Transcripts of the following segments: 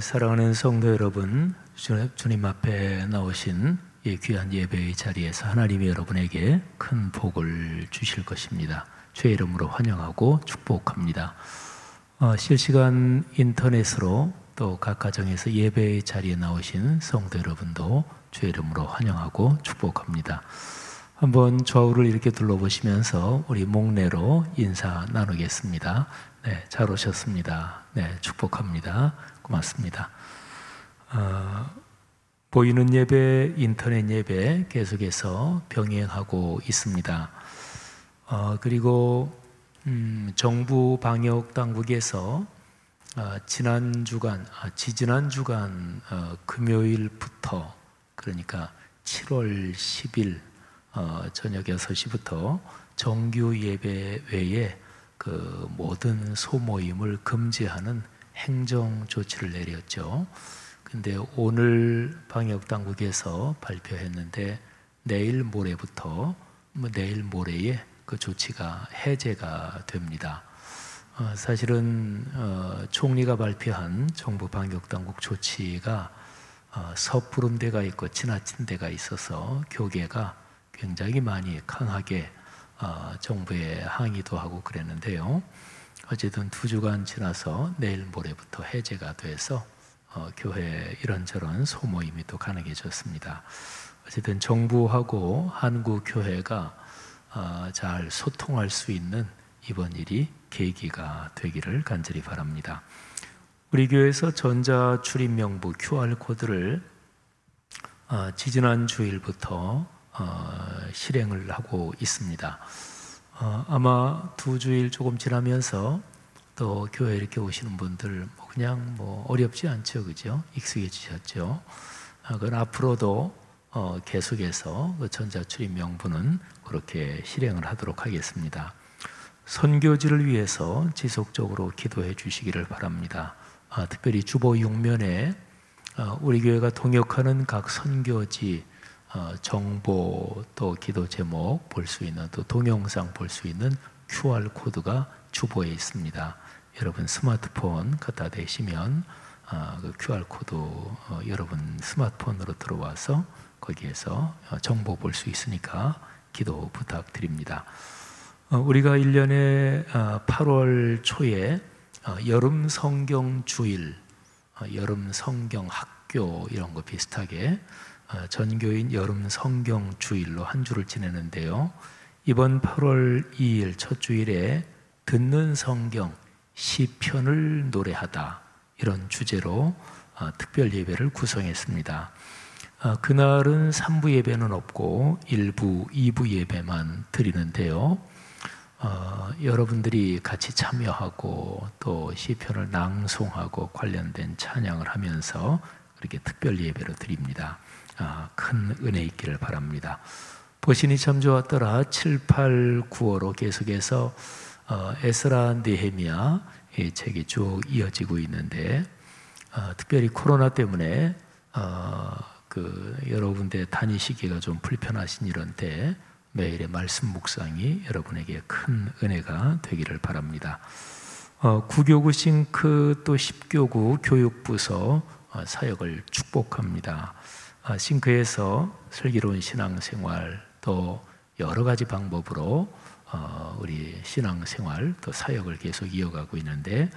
사랑하는 성도 여러분, 주님 앞에 나오신 이 귀한 예배의 자리에서 하나님이 여러분에게 큰 복을 주실 것입니다. 주의 이름으로 환영하고 축복합니다. 실시간 인터넷으로 또 각 가정에서 예배의 자리에 나오신 성도 여러분도 주의 이름으로 환영하고 축복합니다. 한번 좌우를 이렇게 둘러보시면서 우리 목례로 인사 나누겠습니다. 네, 잘 오셨습니다. 네, 축복합니다. 고맙습니다. 보이는 예배, 인터넷 예배 계속해서 병행하고 있습니다. 그리고 정부 방역 당국에서 지지난 주간 금요일부터, 그러니까 7월 10일 저녁 6시부터 정규 예배 외에 그 모든 소모임을 금지하는 행정 조치를 내렸죠. 근데 오늘 방역 당국에서 발표했는데 내일 모레부터 내일 모레에 그 조치가 해제가 됩니다. 사실은 총리가 발표한 정부 방역 당국 조치가 섣부른 데가 있고 지나친 데가 있어서 교계가 굉장히 많이 강하게 정부에 항의도 하고 그랬는데요. 어쨌든 2주간 지나서 내일 모레부터 해제가 돼서 교회 이런저런 소모임이 또 가능해졌습니다. 어쨌든 정부하고 한국 교회가 잘 소통할 수 있는 이번 일이 계기가 되기를 간절히 바랍니다. 우리 교회에서 전자 출입 명부 QR코드를 지지난 주일부터 실행을 하고 있습니다. 아마 2주일 조금 지나면서 또 교회 이렇게 오시는 분들 그냥 어렵지 않죠, 그죠? 익숙해지셨죠? 그건 앞으로도 계속해서 그 전자 출입 명부는 그렇게 실행을 하도록 하겠습니다. 선교지를 위해서 지속적으로 기도해 주시기를 바랍니다. 특별히 주보 6면에 우리 교회가 동역하는 각 선교지 정보, 또 기도 제목 볼 수 있는, 또 동영상 볼 수 있는 QR코드가 주보에 있습니다. 여러분 스마트폰 갖다 대시면 그 QR코드 여러분 스마트폰으로 들어와서 거기에서 정보 볼 수 있으니까 기도 부탁드립니다. 우리가 1년에 8월 초에 여름 성경 주일, 여름 성경 학교 이런 거 비슷하게 전교인 여름 성경 주일로 한 주를 지내는데요. 이번 8월 2일 첫 주일에 듣는 성경 시편을 노래하다, 이런 주제로 특별 예배를 구성했습니다. 그날은 3부 예배는 없고 1부, 2부 예배만 드리는데요. 여러분들이 같이 참여하고 또 시편을 낭송하고 관련된 찬양을 하면서 그렇게 특별 예배로 드립니다. 큰 은혜 있기를 바랍니다. 보시니 참 좋았더라 7, 8, 9호로 계속해서 에스라 느헤미야 이 책이 쭉 이어지고 있는데 특별히 코로나 때문에 여러 군데 다니시기가 좀 불편하신 이런 때 매일의 말씀 묵상이 여러분에게 큰 은혜가 되기를 바랍니다. 9교구 싱크 또 10교구 교육부서 사역을 축복합니다. 싱크에서 슬기로운 신앙생활 또 여러 가지 방법으로 우리 신앙생활 또 사역을 계속 이어가고 있는데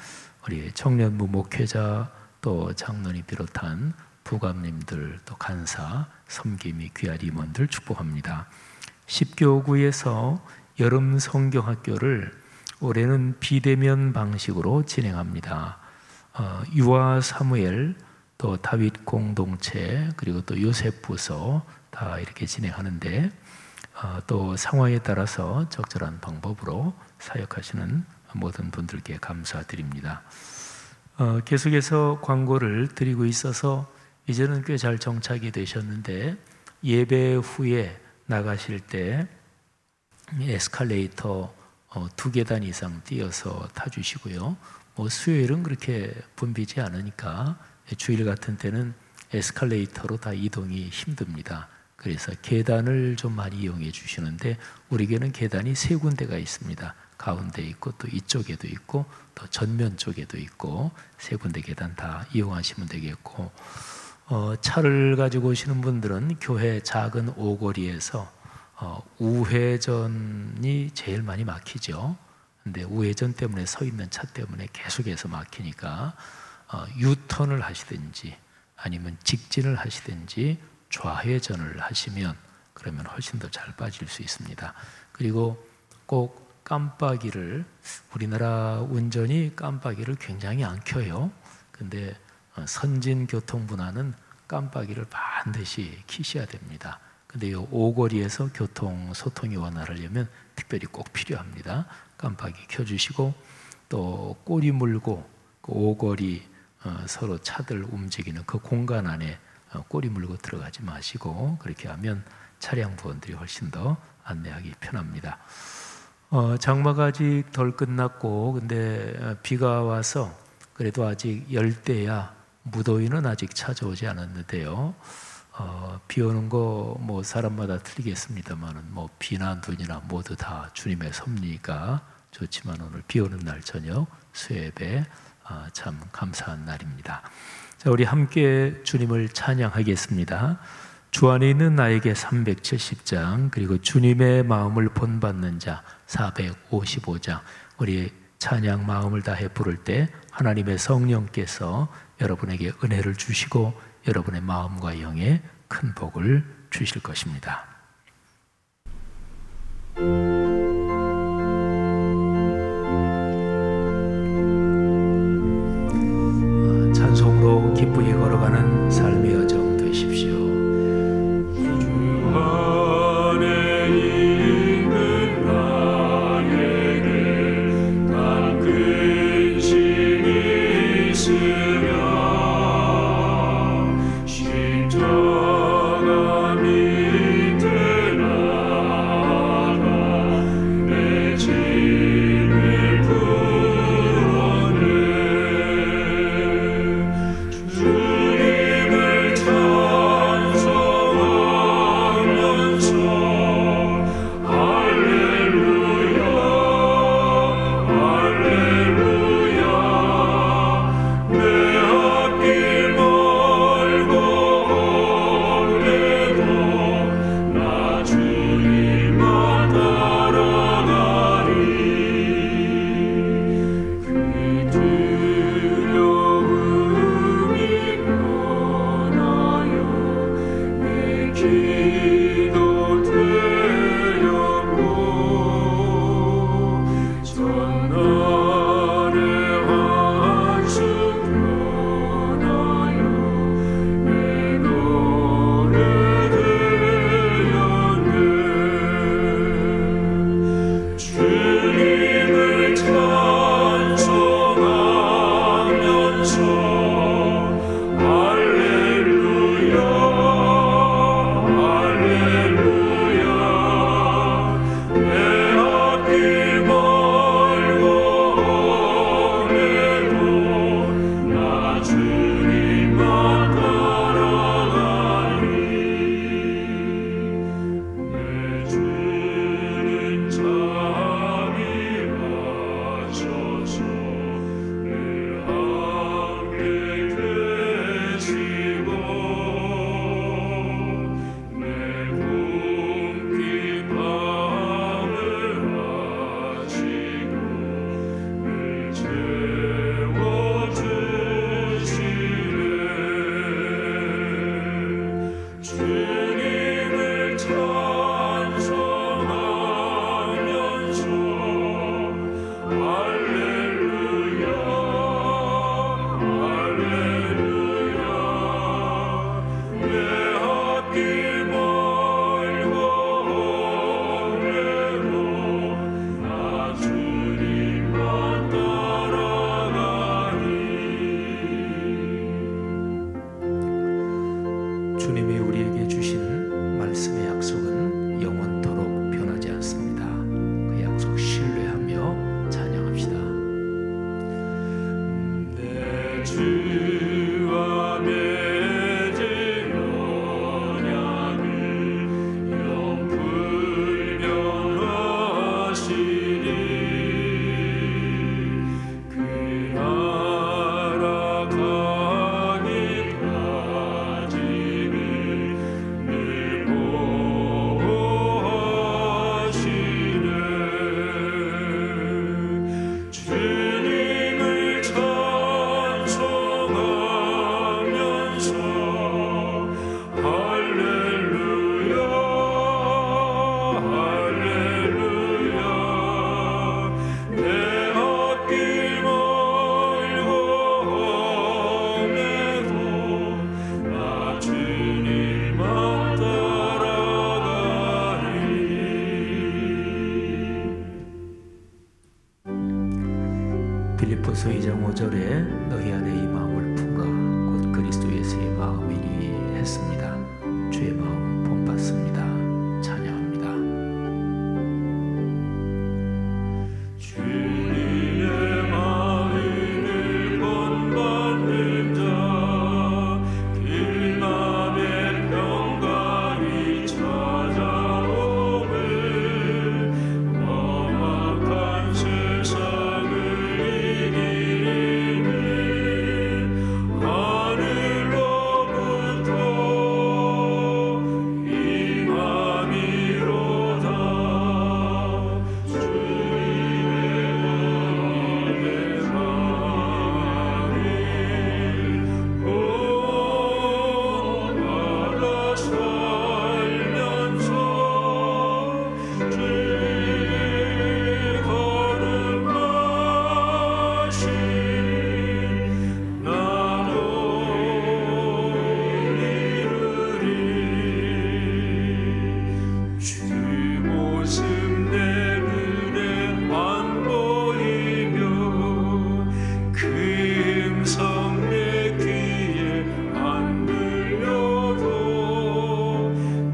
우리 청년부 목회자 또 장로님 비롯한 부감님들 또 간사 섬김이 귀한 임원들 축복합니다. 10교구에서 여름 성경학교를 올해는 비대면 방식으로 진행합니다. 유아 사무엘 또 다윗 공동체 그리고 또 요셉 부서 다 이렇게 진행하는데 또 상황에 따라서 적절한 방법으로 사역하시는 모든 분들께 감사드립니다. 계속해서 광고를 드리고 있어서 이제는 꽤 잘 정착이 되셨는데 예배 후에 나가실 때 에스컬레이터 2계단 이상 뛰어서 타주시고요. 수요일은 그렇게 붐비지 않으니까 주일 같은 때는 에스컬레이터로 다 이동이 힘듭니다. 그래서 계단을 좀 많이 이용해 주시는데 우리 교회는 계단이 3군데가 있습니다. 가운데 있고 또 이쪽에도 있고 또 전면 쪽에도 있고 세 군데 계단 다 이용하시면 되겠고, 차를 가지고 오시는 분들은 교회 작은 오거리에서 우회전이 제일 많이 막히죠. 근데 우회전 때문에 서 있는 차 때문에 계속해서 막히니까 유턴을 하시든지 아니면 직진을 하시든지 좌회전을 하시면 그러면 훨씬 더 잘 빠질 수 있습니다. 그리고 꼭 깜빡이를, 우리나라 운전이 깜빡이를 굉장히 안 켜요. 근데 선진 교통분화는 깜빡이를 반드시 켜셔야 됩니다. 근데 이 오거리에서 교통 소통이 원활하려면 특별히 꼭 필요합니다. 깜빡이 켜주시고, 또 꼬리 물고 그 오거리 서로 차들 움직이는 그 공간 안에 꼬리 물고 들어가지 마시고, 그렇게 하면 차량 부원들이 훨씬 더 안내하기 편합니다. 장마가 아직 덜 끝났고, 근데 비가 와서 그래도 아직 열대야 무더위는 아직 찾아오지 않았는데요. 비 오는 거 뭐 사람마다 틀리겠습니다만은 뭐 비나 눈이나 모두 다 주님의 섭리니까 좋지만, 오늘 비 오는 날 저녁 수요예배 참 감사한 날입니다. 자, 우리 함께 주님을 찬양하겠습니다. 주 안에 있는 나에게 370장, 그리고 주님의 마음을 본받는 자 455장. 우리 찬양 마음을 다해 부를 때 하나님의 성령께서 여러분에게 은혜를 주시고 여러분의 마음과 영에 큰 복을 주실 것입니다. 찬송으로 기쁘게 걸어가는 삶의 여정 되십시오. 주님이 우리에게 주신 말씀의 약속은 영원토록 변하지 않습니다. 그 약속 신뢰하며 찬양합시다. 내 주와 맺은 언약을 영불변하시니 빌립보서 2장 5절에 너희 안에 이 마음을 품으라 곧 그리스도 예수의 마음이니 했습니다. 주의 마음 본받습니다. 찬양합니다. 주님의 마음을 본받는 자 길남의 평강이 찾아오매 험악한 세상을 이기리니 하늘로부터 임함이로다. 주님의 마음을 본받아 살면서 주 걸음하신 나도 이루리. 주 모습 내 눈에 안 보이며 그 음성 내 귀에 안 들려도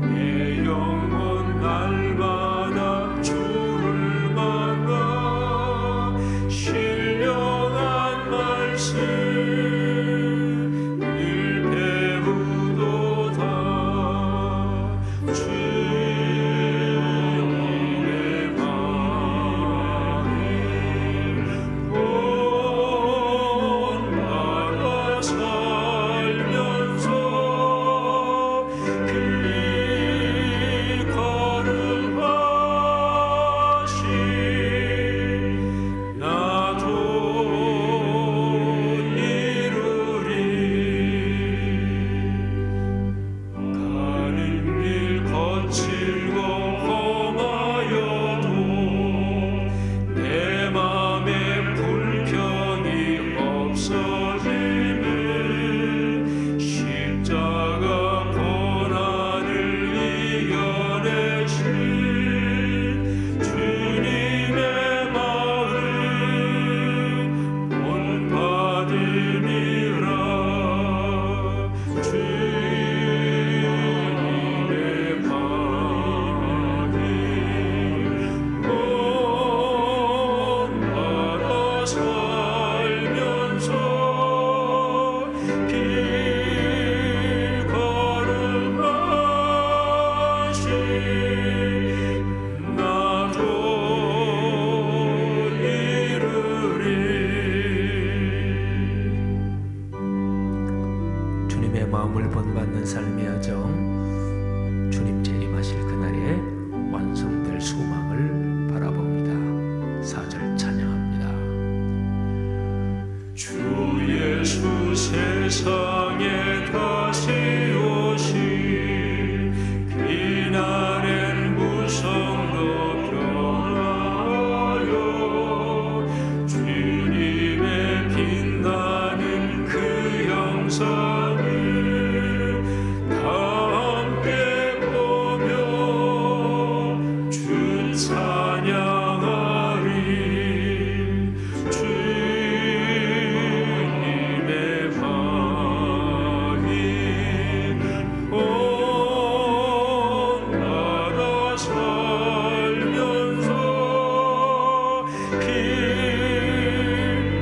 내 영혼 날마다 주를 만나 신령한 말씀 늘 배우도다. 주님의 마음을 본받아 살면서 그 걸음하신 나도 이루리. 가는 길 거칠고 험하여도 내 맘에 불평이 없어지네. 십자가 고난을 이겨내신 주님의 마음 본받으니라. 주님의 마음을 본받아 살면서 길 걸음하신 나도 이루리. 주님의 마음을 본받는 삶의 여정, 주님 재림하실 그날에 완성될 소망을 바라봅니다. 4절 찬양합니다. 주 예수 세상에 다시 오신 그날엔 무성로 변하여 주님의 빛나는 그 형상을 다 함께 보며 주 찬양하리. 주님의 마음을 본받아 살면서 길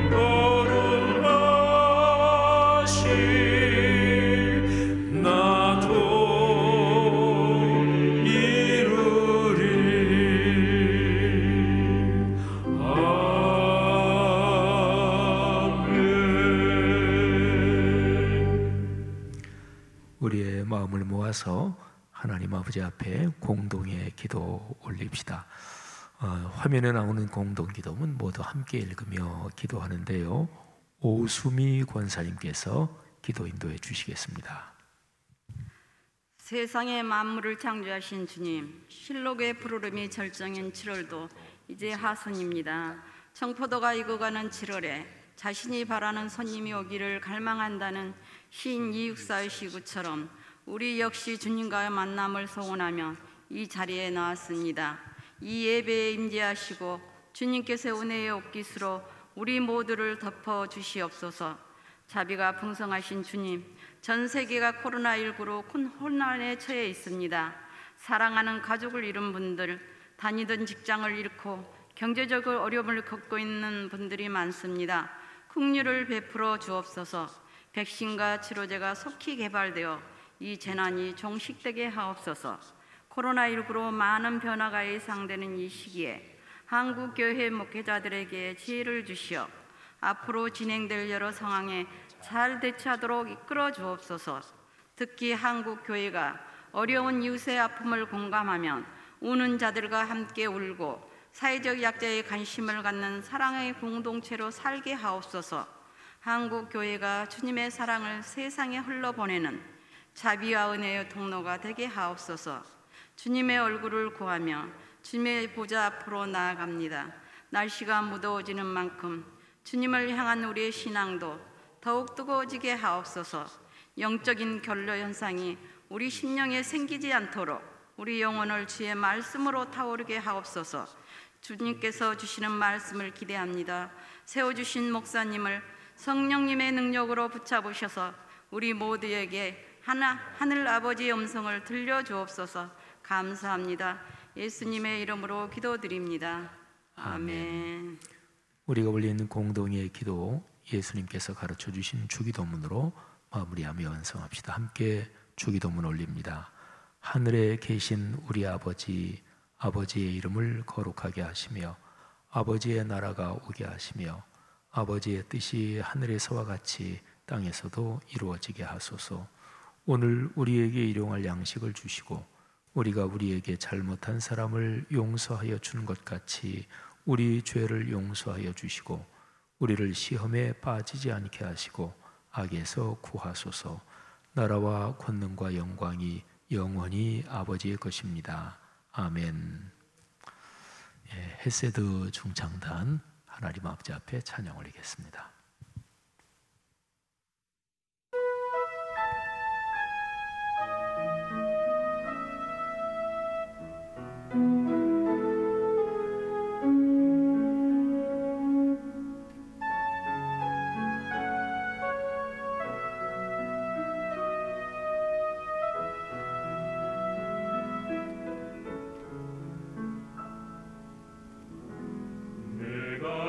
걸음하신 나도 이루리. 아멘. 우리의 마음을 모아서 하나님 아버지 앞에 공동의 기도 올립시다. 화면에 나오는 공동기도문 모두 함께 읽으며 기도하는데요. 오수미 권사님께서 기도 인도해 주시겠습니다. 세상의 만물을 창조하신 주님, 실록의 푸르름이 절정인 7월도 이제 하순입니다. 청포도가 익어가는 7월에 자신이 바라는 손님이 오기를 갈망한다는 시인 이육사의 시구처럼 우리 역시 주님과의 만남을 소원하며 이 자리에 나왔습니다. 이 예배에 임재하시고 주님께서 은혜의 옷깃으로 우리 모두를 덮어 주시옵소서. 자비가 풍성하신 주님, 전 세계가 코로나19로 큰 혼란에 처해 있습니다. 사랑하는 가족을 잃은 분들, 다니던 직장을 잃고 경제적으로 어려움을 겪고 있는 분들이 많습니다. 긍휼을 베풀어 주옵소서. 백신과 치료제가 속히 개발되어 이 재난이 종식되게 하옵소서. 코로나19로 많은 변화가 예상되는 이 시기에 한국교회 목회자들에게 지혜를 주시어 앞으로 진행될 여러 상황에 잘 대처하도록 이끌어 주옵소서. 특히 한국교회가 어려운 이웃의 아픔을 공감하면 우는 자들과 함께 울고 사회적 약자의 관심을 갖는 사랑의 공동체로 살게 하옵소서. 한국교회가 주님의 사랑을 세상에 흘러보내는 자비와 은혜의 통로가 되게 하옵소서. 주님의 얼굴을 구하며 주님의 보좌 앞으로 나아갑니다. 날씨가 무더워지는 만큼 주님을 향한 우리의 신앙도 더욱 뜨거워지게 하옵소서. 영적인 결로 현상이 우리 심령에 생기지 않도록 우리 영혼을 주의 말씀으로 타오르게 하옵소서. 주님께서 주시는 말씀을 기대합니다. 세워주신 목사님을 성령님의 능력으로 붙잡으셔서 우리 모두에게 하늘 아버지의 음성을 들려주옵소서. 감사합니다. 예수님의 이름으로 기도드립니다. 아멘. 우리가 올리는 공동의 기도, 예수님께서 가르쳐 주신 주기도문으로 마무리하며 완성합시다. 함께 주기도문 올립니다. 하늘에 계신 우리 아버지, 아버지의 이름을 거룩하게 하시며 아버지의 나라가 오게 하시며 아버지의 뜻이 하늘에서와 같이 땅에서도 이루어지게 하소서. 오늘 우리에게 일용할 양식을 주시고 우리가 우리에게 잘못한 사람을 용서하여 주는 것 같이 우리 죄를 용서하여 주시고 우리를 시험에 빠지지 않게 하시고 악에서 구하소서. 나라와 권능과 영광이 영원히 아버지의 것입니다. 아멘. 헤세드 중창단 하나님 아버지 앞에 찬양 올리겠습니다.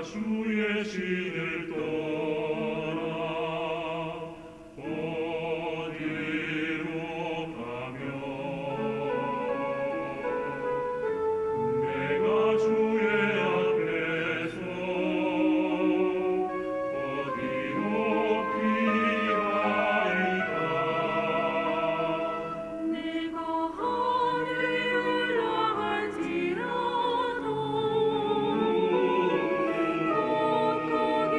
주의 신을 떠나 어디로 가며 내가 주의 앞에서 어디 높이 가리까 내가 하늘을 올라갈지라도 거기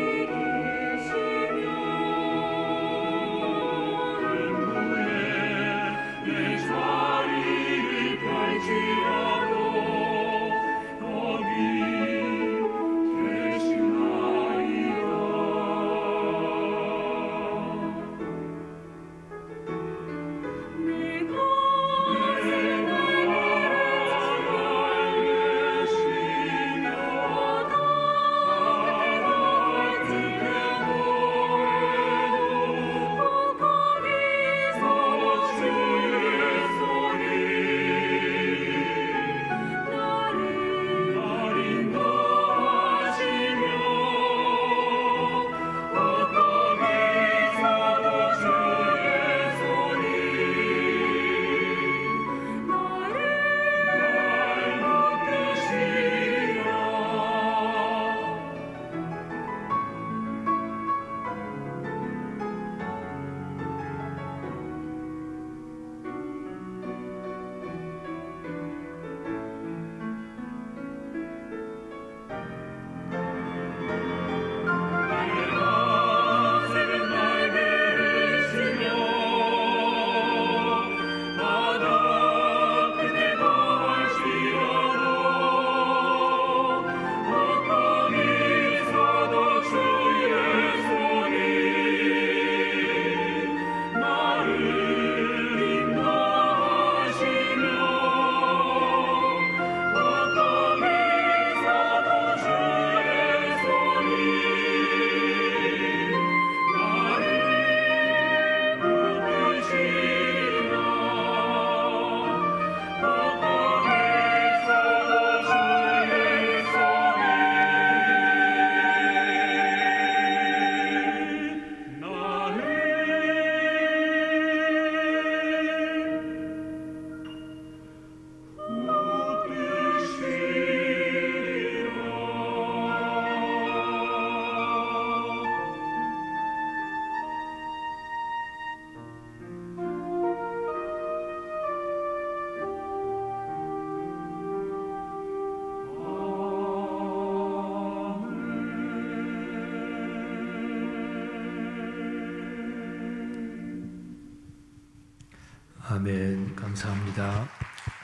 아멘. 감사합니다.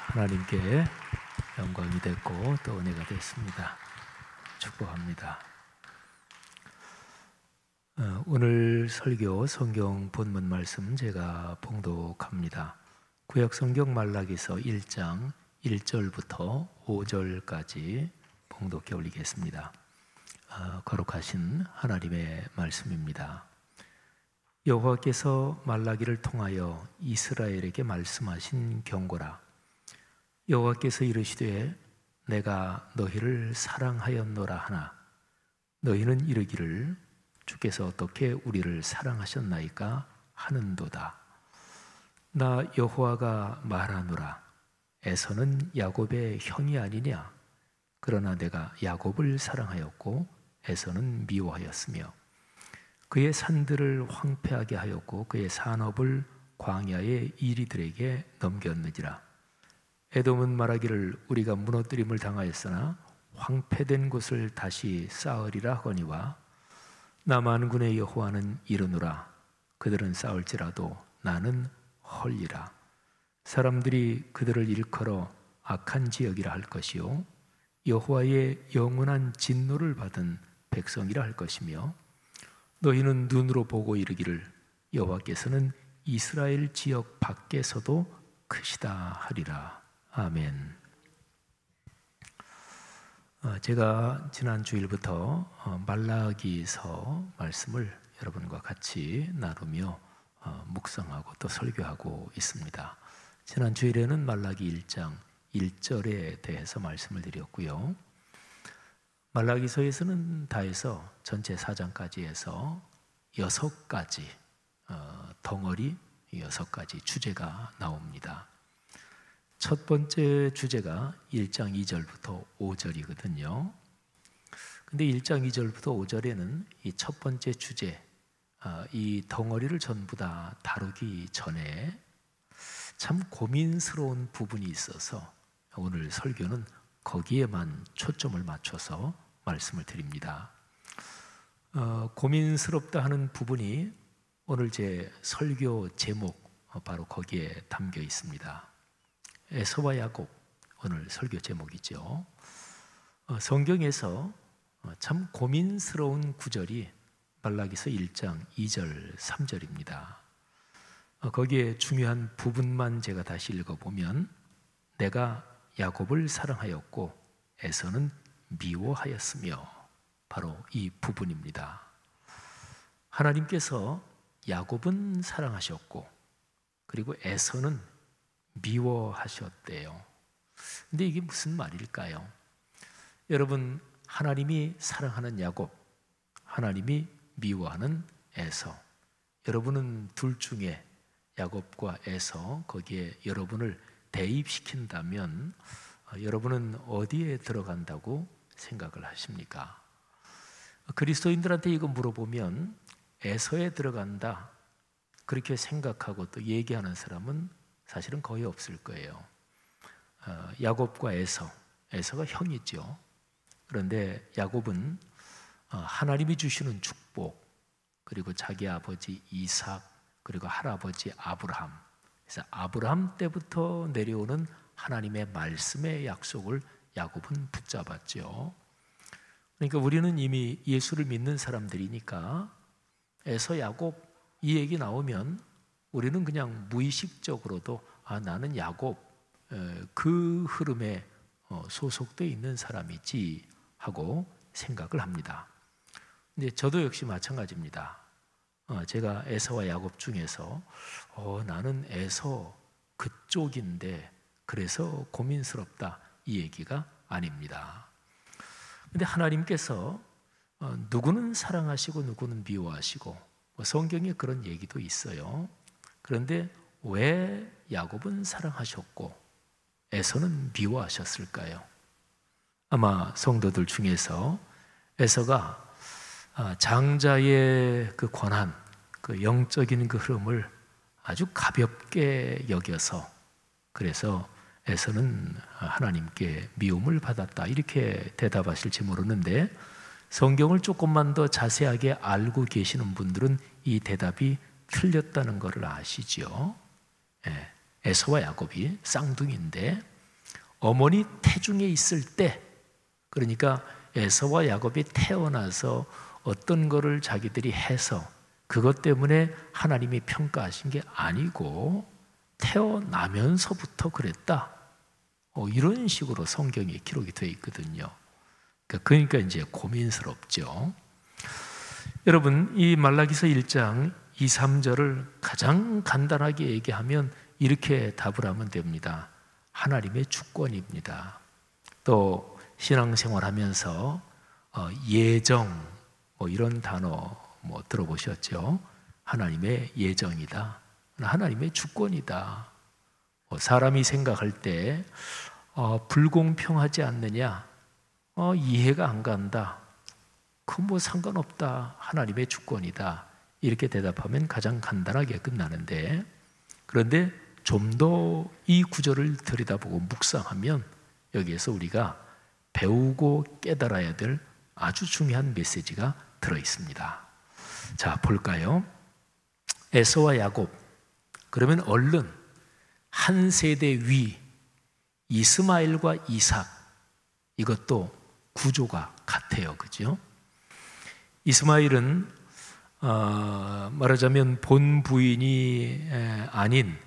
하나님께 영광이 됐고 또 은혜가 됐습니다. 축복합니다. 오늘 설교 성경 본문 말씀 제가 봉독합니다. 구약 성경 말라기서 1장 1절부터 5절까지 봉독해 올리겠습니다. 거룩하신 하나님의 말씀입니다. 여호와께서 말라기를 통하여 이스라엘에게 말씀하신 경고라. 여호와께서 이르시되 내가 너희를 사랑하였노라 하나 너희는 이르기를 주께서 어떻게 우리를 사랑하셨나이까 하는도다. 나 여호와가 말하노라. 에서는 야곱의 형이 아니냐. 그러나 내가 야곱을 사랑하였고 에서는 미워하였으며 그의 산들을 황폐하게 하였고 그의 산업을 광야의 이리들에게 넘겼느니라. 에돔은 말하기를 우리가 무너뜨림을 당하였으나 황폐된 곳을 다시 쌓으리라 하거니와 나 만군의 여호와는 이르노라. 그들은 싸울지라도 나는 헐리라. 사람들이 그들을 일컬어 악한 지역이라 할 것이요 여호와의 영원한 진노를 받은 백성이라 할 것이며 너희는 눈으로 보고 이르기를 여호와께서는 이스라엘 지역 밖에서도 크시다 하리라. 아멘. 제가 지난 주일부터 말라기서 말씀을 여러분과 같이 나누며 묵상하고 또 설교하고 있습니다. 지난 주일에는 말라기 1장 1절에 대해서 말씀을 드렸고요. 말라기서에서는 다 해서 전체 4장까지 해서 6가지 덩어리 6가지 주제가 나옵니다. 첫 번째 주제가 1장 2절부터 5절이거든요. 근데 1장 2절부터 5절에는 이 첫 번째 주제, 이 덩어리를 전부 다 다루기 전에 참 고민스러운 부분이 있어서 오늘 설교는 거기에만 초점을 맞춰서 말씀을 드립니다. 고민스럽다 하는 부분이 오늘 제 설교 제목 바로 거기에 담겨 있습니다. 에서와 야곱, 오늘 설교 제목이죠. 성경에서 참 고민스러운 구절이 말라기서 1장 2절 3절입니다. 거기에 중요한 부분만 제가 다시 읽어보면 내가 야곱을 사랑하였고 에서는 미워하였으며 바로 이 부분입니다. 하나님께서 야곱은 사랑하셨고 그리고 에서는 미워하셨대요. 근데 이게 무슨 말일까요? 여러분, 하나님이 사랑하는 야곱, 하나님이 미워하는 에서, 여러분은 둘 중에 야곱과 에서 거기에 여러분을 대입시킨다면 여러분은 어디에 들어간다고 생각을 하십니까? 그리스도인들한테 이거 물어보면 에서에 들어간다 그렇게 생각하고 또 얘기하는 사람은 사실은 거의 없을 거예요. 야곱과 에서가 형이죠. 그런데 야곱은 하나님이 주시는 축복, 그리고 자기 아버지 이삭, 그리고 할아버지 아브라함, 그래서 아브라함 때부터 내려오는 하나님의 말씀의 약속을 야곱은 붙잡았죠. 그러니까 우리는 이미 예수를 믿는 사람들이니까 에서 야곱 이 얘기 나오면 우리는 그냥 무의식적으로도 나는 야곱 그 흐름에 소속되어 있는 사람이지 하고 생각을 합니다. 근데 저도 역시 마찬가지입니다. 제가 에서와 야곱 중에서 나는 에서 그쪽인데 그래서 고민스럽다 이 얘기가 아닙니다. 근데 하나님께서 누구는 사랑하시고 누구는 미워하시고 성경에 그런 얘기도 있어요. 그런데 왜 야곱은 사랑하셨고 에서는 미워하셨을까요? 아마 성도들 중에서 에서가 장자의 그 권한, 그 영적인 그 흐름을 아주 가볍게 여겨서 그래서 에서는 하나님께 미움을 받았다 이렇게 대답하실지 모르는데 성경을 조금만 더 자세하게 알고 계시는 분들은 이 대답이 틀렸다는 것을 아시죠? 에서와 야곱이 쌍둥이인데 어머니 태중에 있을 때, 그러니까 에서와 야곱이 태어나서 어떤 거를 자기들이 해서 그것 때문에 하나님이 평가하신 게 아니고 태어나면서부터 그랬다, 이런 식으로 성경에 기록이 되어 있거든요. 그러니까 이제 고민스럽죠. 여러분, 이 말라기서 1장 2, 3절을 가장 간단하게 얘기하면 이렇게 답을 하면 됩니다. 하나님의 주권입니다. 또 신앙생활하면서 예정, 이런 단어 들어보셨죠? 하나님의 예정이다, 하나님의 주권이다. 사람이 생각할 때 불공평하지 않느냐, 이해가 안 간다, 그건 상관없다, 하나님의 주권이다, 이렇게 대답하면 가장 간단하게 끝나는데, 그런데 좀 더 이 구절을 들여다보고 묵상하면 여기에서 우리가 배우고 깨달아야 될 아주 중요한 메시지가 들어있습니다. 자, 볼까요? 에서와 야곱, 그러면 얼른 한 세대 위 이스마엘과 이삭, 이것도 구조가 같아요. 그죠? 이스마엘은 말하자면 본 부인이 아닌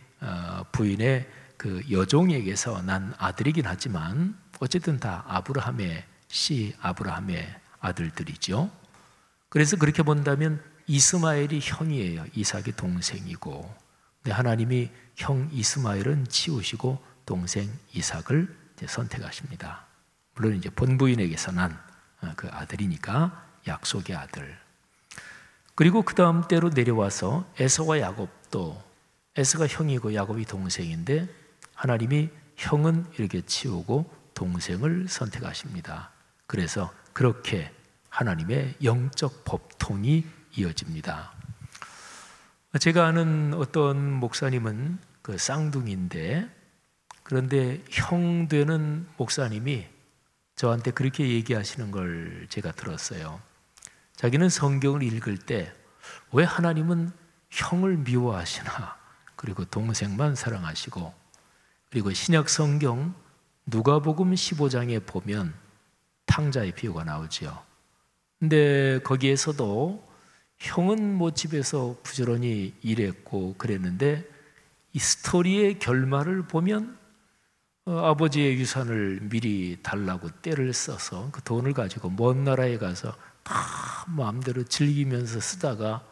부인의 그 여종에게서 난 아들이긴 하지만 어쨌든 다 아브라함의 씨, 아브라함의 아들들이죠. 그래서 그렇게 본다면 이스마엘이 형이에요. 이삭이 동생이고. 근데 하나님이 형 이스마엘은 치우시고 동생 이삭을 선택하십니다. 물론 이제 본부인에게서 난 그 아들이니까 약속의 아들. 그리고 그 다음 때로 내려와서 에서와 야곱도, 에서가 형이고 야곱이 동생인데 하나님이 형은 이렇게 치우고 동생을 선택하십니다. 그래서 그렇게 하나님의 영적 법통이 이어집니다. 제가 아는 어떤 목사님은 그 쌍둥이인데, 그런데 형 되는 목사님이 저한테 그렇게 얘기하시는 걸 제가 들었어요. 자기는 성경을 읽을 때 왜 하나님은 형을 미워하시나, 그리고 동생만 사랑하시고, 그리고 신약 성경 누가복음 15장에 보면 탕자의 비유가 나오죠. 근데 거기에서도 형은 집에서 부지런히 일했고 그랬는데 이 스토리의 결말을 보면 아버지의 유산을 미리 달라고 때를 써서 그 돈을 가지고 먼 나라에 가서 다 마음대로 즐기면서 쓰다가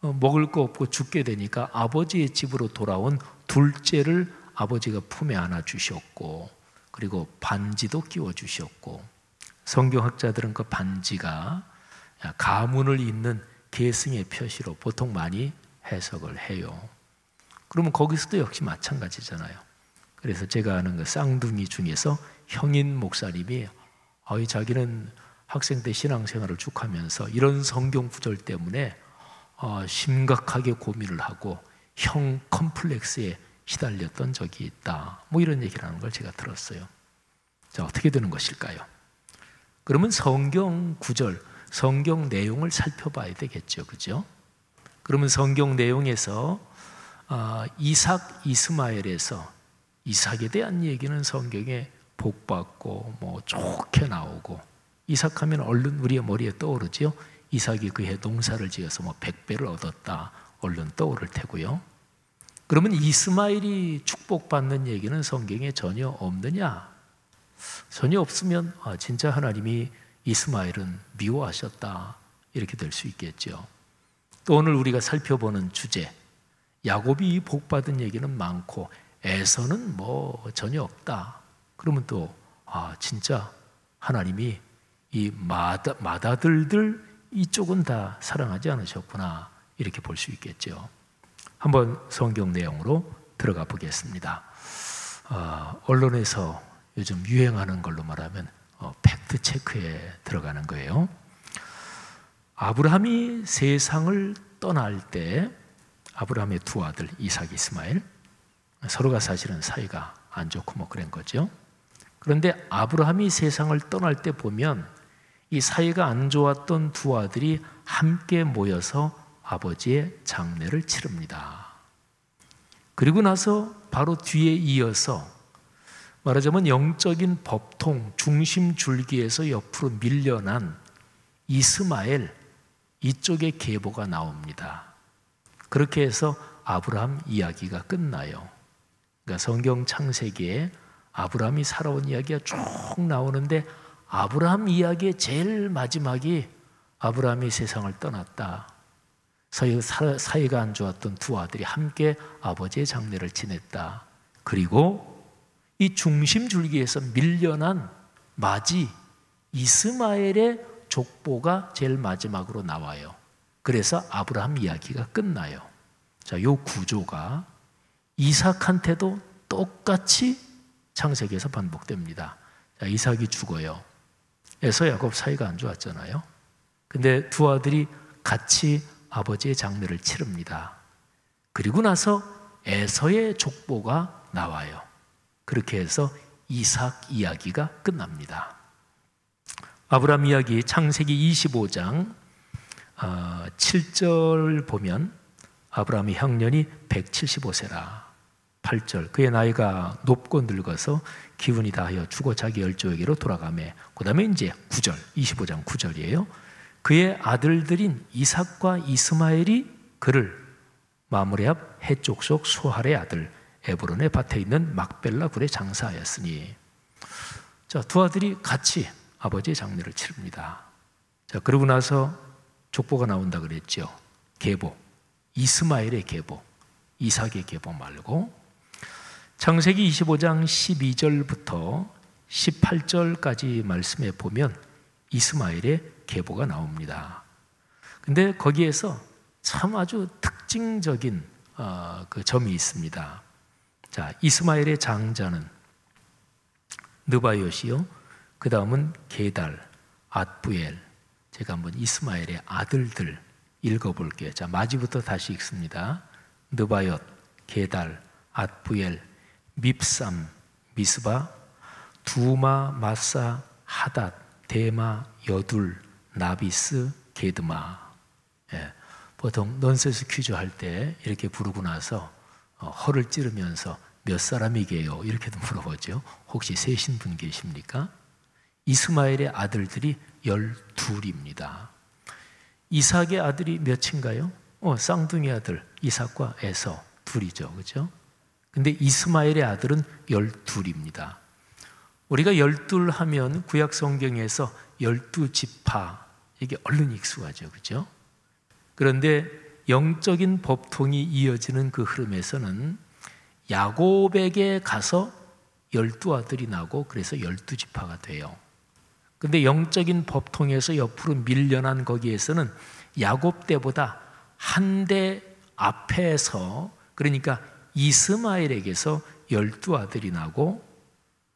먹을 거 없고 죽게 되니까 아버지의 집으로 돌아온 둘째를 아버지가 품에 안아 주셨고, 그리고 반지도 끼워 주셨고, 성경학자들은 그 반지가 가문을 잇는 계승의 표시로 보통 많이 해석을 해요. 그러면 거기서도 역시 마찬가지잖아요. 그래서 제가 아는 그 쌍둥이 중에서 형인 목사님이 자기는 학생 때 신앙생활을 쭉 하면서 이런 성경 구절 때문에 심각하게 고민을 하고 형 컴플렉스에 시달렸던 적이 있다, 이런 얘기를 하는 걸 제가 들었어요. 자, 어떻게 되는 것일까요? 그러면 성경 구절, 성경 내용을 살펴봐야 되겠죠. 그죠? 그러면 성경 내용에서 이삭, 이스마엘에서 이삭에 대한 얘기는 성경에 복받고 좋게 나오고, 이삭하면 얼른 우리의 머리에 떠오르죠. 이삭이 그해 농사를 지어서 100배를 얻었다, 얼른 떠오를 테고요. 그러면 이스마엘이 축복받는 얘기는 성경에 전혀 없느냐? 전혀 없으면 진짜 하나님이 이스마엘은 미워하셨다, 이렇게 될 수 있겠죠. 또 오늘 우리가 살펴보는 주제, 야곱이 복받은 얘기는 많고 에서는 전혀 없다. 그러면 또 진짜 하나님이 이 맏아들들 이쪽은 다 사랑하지 않으셨구나, 이렇게 볼 수 있겠죠. 한번 성경 내용으로 들어가 보겠습니다. 언론에서 요즘 유행하는 걸로 말하면 팩트 체크에 들어가는 거예요. 아브라함이 세상을 떠날 때 아브라함의 두 아들 이삭, 이스마엘, 서로가 사실은 사이가 안 좋고 그런 거죠. 그런데 아브라함이 세상을 떠날 때 보면 이 사이가 안 좋았던 두 아들이 함께 모여서 아버지의 장례를 치릅니다. 그리고 나서 바로 뒤에 이어서 말하자면 영적인 법통 중심 줄기에서 옆으로 밀려난 이스마엘, 이쪽의 계보가 나옵니다. 그렇게 해서 아브라함 이야기가 끝나요. 그러니까 성경 창세기에 아브라함이 살아온 이야기가 쭉 나오는데 아브라함 이야기의 제일 마지막이 아브라함이 세상을 떠났다. 사이가 안 좋았던 두 아들이 함께 아버지의 장례를 지냈다. 그리고 이 중심 줄기에서 밀려난 맞이 이스마엘의 족보가 제일 마지막으로 나와요. 그래서 아브라함 이야기가 끝나요. 자, 요 구조가 이삭한테도 똑같이 창세기에서 반복됩니다. 자, 이삭이 죽어요. 에서 야곱 사이가 안 좋았잖아요. 근데 두 아들이 같이 아버지의 장례를 치릅니다. 그리고 나서 에서의 족보가 나와요. 그렇게 해서 이삭 이야기가 끝납니다. 아브라함 이야기 창세기 25장 7절 보면 아브라함의 형년이 175세라. 8절 그의 나이가 높고 늙어서 기운이 다하여 죽어 자기 열조에게로 돌아가매. 그 다음에 이제 9절 25장 9절이에요. 그의 아들들인 이삭과 이스마엘이 그를 마므레 앞 해쪽 속 수할의 아들 에브론의 밭에 있는 막벨라 굴에 장사하였으니. 자, 두 아들이 같이 아버지의 장례를 치릅니다. 자, 그러고 나서 족보가 나온다 그랬죠. 계보, 이스마엘의 계보, 이삭의 계보 말고 창세기 25장 12절부터 18절까지 말씀에 보면 이스마엘의 계보가 나옵니다. 근데 거기에서 참 아주 특징적인 그 점이 있습니다. 자, 이스마엘의 장자는 느바요시요. 그 다음은 게달, 앗부엘. 제가 한번 이스마엘의 아들들 읽어볼게요. 자, 마지부터 다시 읽습니다. 느바옅, 게달, 앗부엘, 밉삼, 미스바, 두마, 마사, 하닷, 데마, 여둘, 나비스, 게드마. 예, 보통 넌센스 퀴즈 할 때 이렇게 부르고 나서 허를 찌르면서 몇 사람이게요? 이렇게도 물어보죠. 혹시 세신 분 계십니까? 이스마엘의 아들들이 12입니다. 이삭의 아들이 몇인가요? 쌍둥이 아들 이삭과 에서 둘이죠. 그죠? 근데 이스마엘의 아들은 12입니다. 우리가 12 하면 구약 성경에서 12지파 이게 얼른 익숙하죠. 그죠? 그런데 영적인 법통이 이어지는 그 흐름에서는 야곱에게 가서 12아들이 나고 그래서 12지파가 돼요. 근데 영적인 법통에서 옆으로 밀려난 거기에서는 야곱 때보다 한 대 앞에서 그러니까 이스마엘에게서 12아들이 나고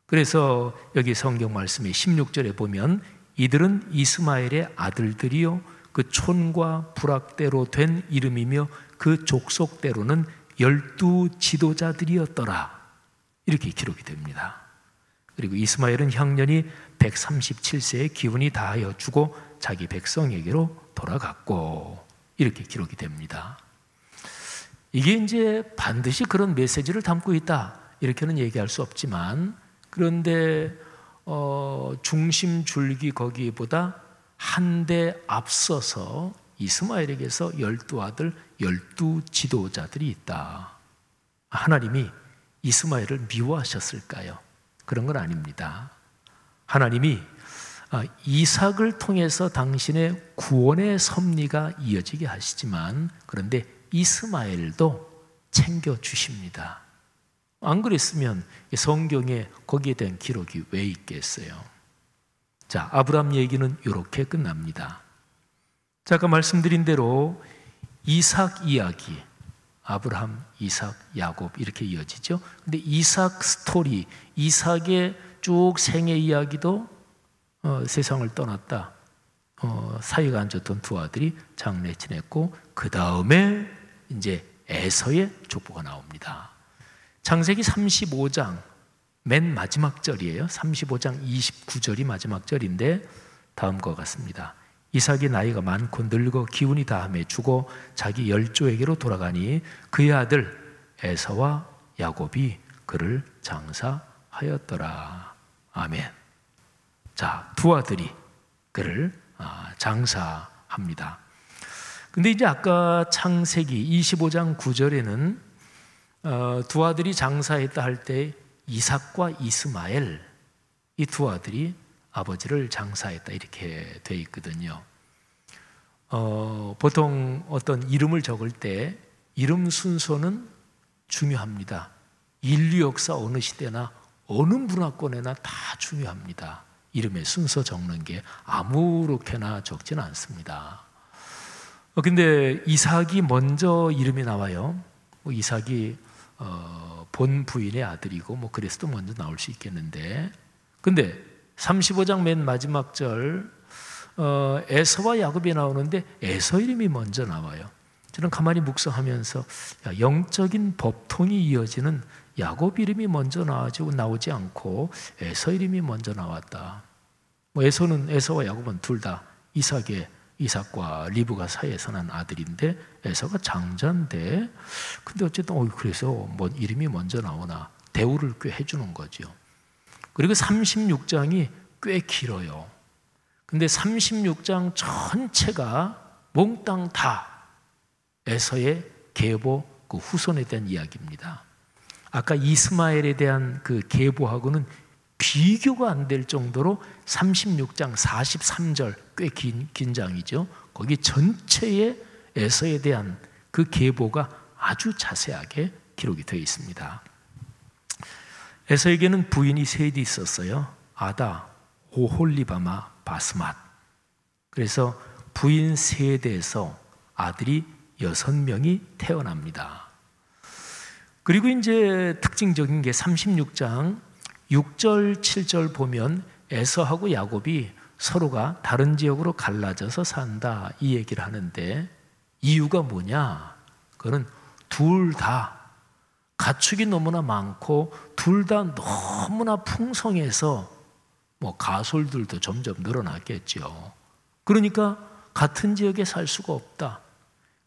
그래서 여기 성경 말씀의 16절에 보면 이들은 이스마엘의 아들들이요 그 촌과 부락대로 된 이름이며 그 족속대로는 12 지도자들이었더라. 이렇게 기록이 됩니다. 그리고 이스마엘은 향년이 137세에 기운이 다하여 죽어 자기 백성에게로 돌아갔고 이렇게 기록이 됩니다. 이게 이제 반드시 그런 메시지를 담고 있다 이렇게는 얘기할 수 없지만 그런데 중심 줄기 거기보다 한 대 앞서서 이스마엘에게서 12아들 12 지도자들이 있다. 하나님이 이스마엘을 미워하셨을까요? 그런 건 아닙니다. 하나님이 이삭을 통해서 당신의 구원의 섭리가 이어지게 하시지만 그런데 이스마엘도 챙겨주십니다. 안 그랬으면 성경에 거기에 대한 기록이 왜 있겠어요? 자, 아브라함 얘기는 이렇게 끝납니다. 자, 아까 말씀드린 대로 이삭 이야기, 아브라함, 이삭, 야곱 이렇게 이어지죠. 근데 이삭 스토리, 이삭의 쭉 생애 이야기도 세상을 떠났다. 사이가 안 좋던 두 아들이 장례 지냈고 그 다음에 이제 에서의 족보가 나옵니다. 창세기 35장 맨 마지막 절이에요. 35장 29절이 마지막 절인데 다음과 같습니다. 이삭이 나이가 많고 늙어 기운이 다함에 죽어 자기 열조에게로 돌아가니 그의 아들 에서와 야곱이 그를 장사하였더라. 아멘. 자, 두 아들이 그를 장사합니다. 근데 이제 아까 창세기 25장 9절에는 두 아들이 장사했다 할 때 이삭과 이스마엘, 이 두 아들이 아버지를 장사했다 이렇게 돼 있거든요. 보통 어떤 이름을 적을 때 이름 순서는 중요합니다. 인류 역사 어느 시대나 어느 문화권에나 다 중요합니다. 이름의 순서 적는 게 아무렇게나 적지는 않습니다. 근데 이삭이 먼저 이름이 나와요. 이삭이 본 부인의 아들이고 그래서 또 먼저 나올 수 있겠는데, 근데 35장 맨 마지막 절 에서와 야곱이 나오는데 에서 이름이 먼저 나와요. 저는 가만히 묵상하면서 영적인 법통이 이어지는 야곱 이름이 먼저 나오지 않고 에서 이름이 먼저 나왔다. 에서와 야곱은 둘 다 이삭과 리브가 사이에서 난 아들인데 에서가 장자인데, 근데 어쨌든 그래서 이름이 먼저 나오나 대우를 꽤 해주는 거죠. 그리고 36장이 꽤 길어요. 근데 36장 전체가 몽땅 다 에서의 계보 그 후손에 대한 이야기입니다. 아까 이스마엘에 대한 그 계보하고는 비교가 안 될 정도로 36장 43절 꽤 긴 장이죠. 거기 전체에 에서에 대한 그 계보가 아주 자세하게 기록이 되어 있습니다. 에서에게는 부인이 셋이 있었어요. 아다, 오홀리바마, 바스맛. 그래서 부인 세대에서 아들이 6명이 태어납니다. 그리고 이제 특징적인 게 36장 6절, 7절 보면 에서하고 야곱이 서로가 다른 지역으로 갈라져서 산다 이 얘기를 하는데, 이유가 뭐냐? 그거는 둘 다 가축이 너무나 많고 둘 다 너무나 풍성해서 가솔들도 점점 늘어났겠죠. 그러니까 같은 지역에 살 수가 없다.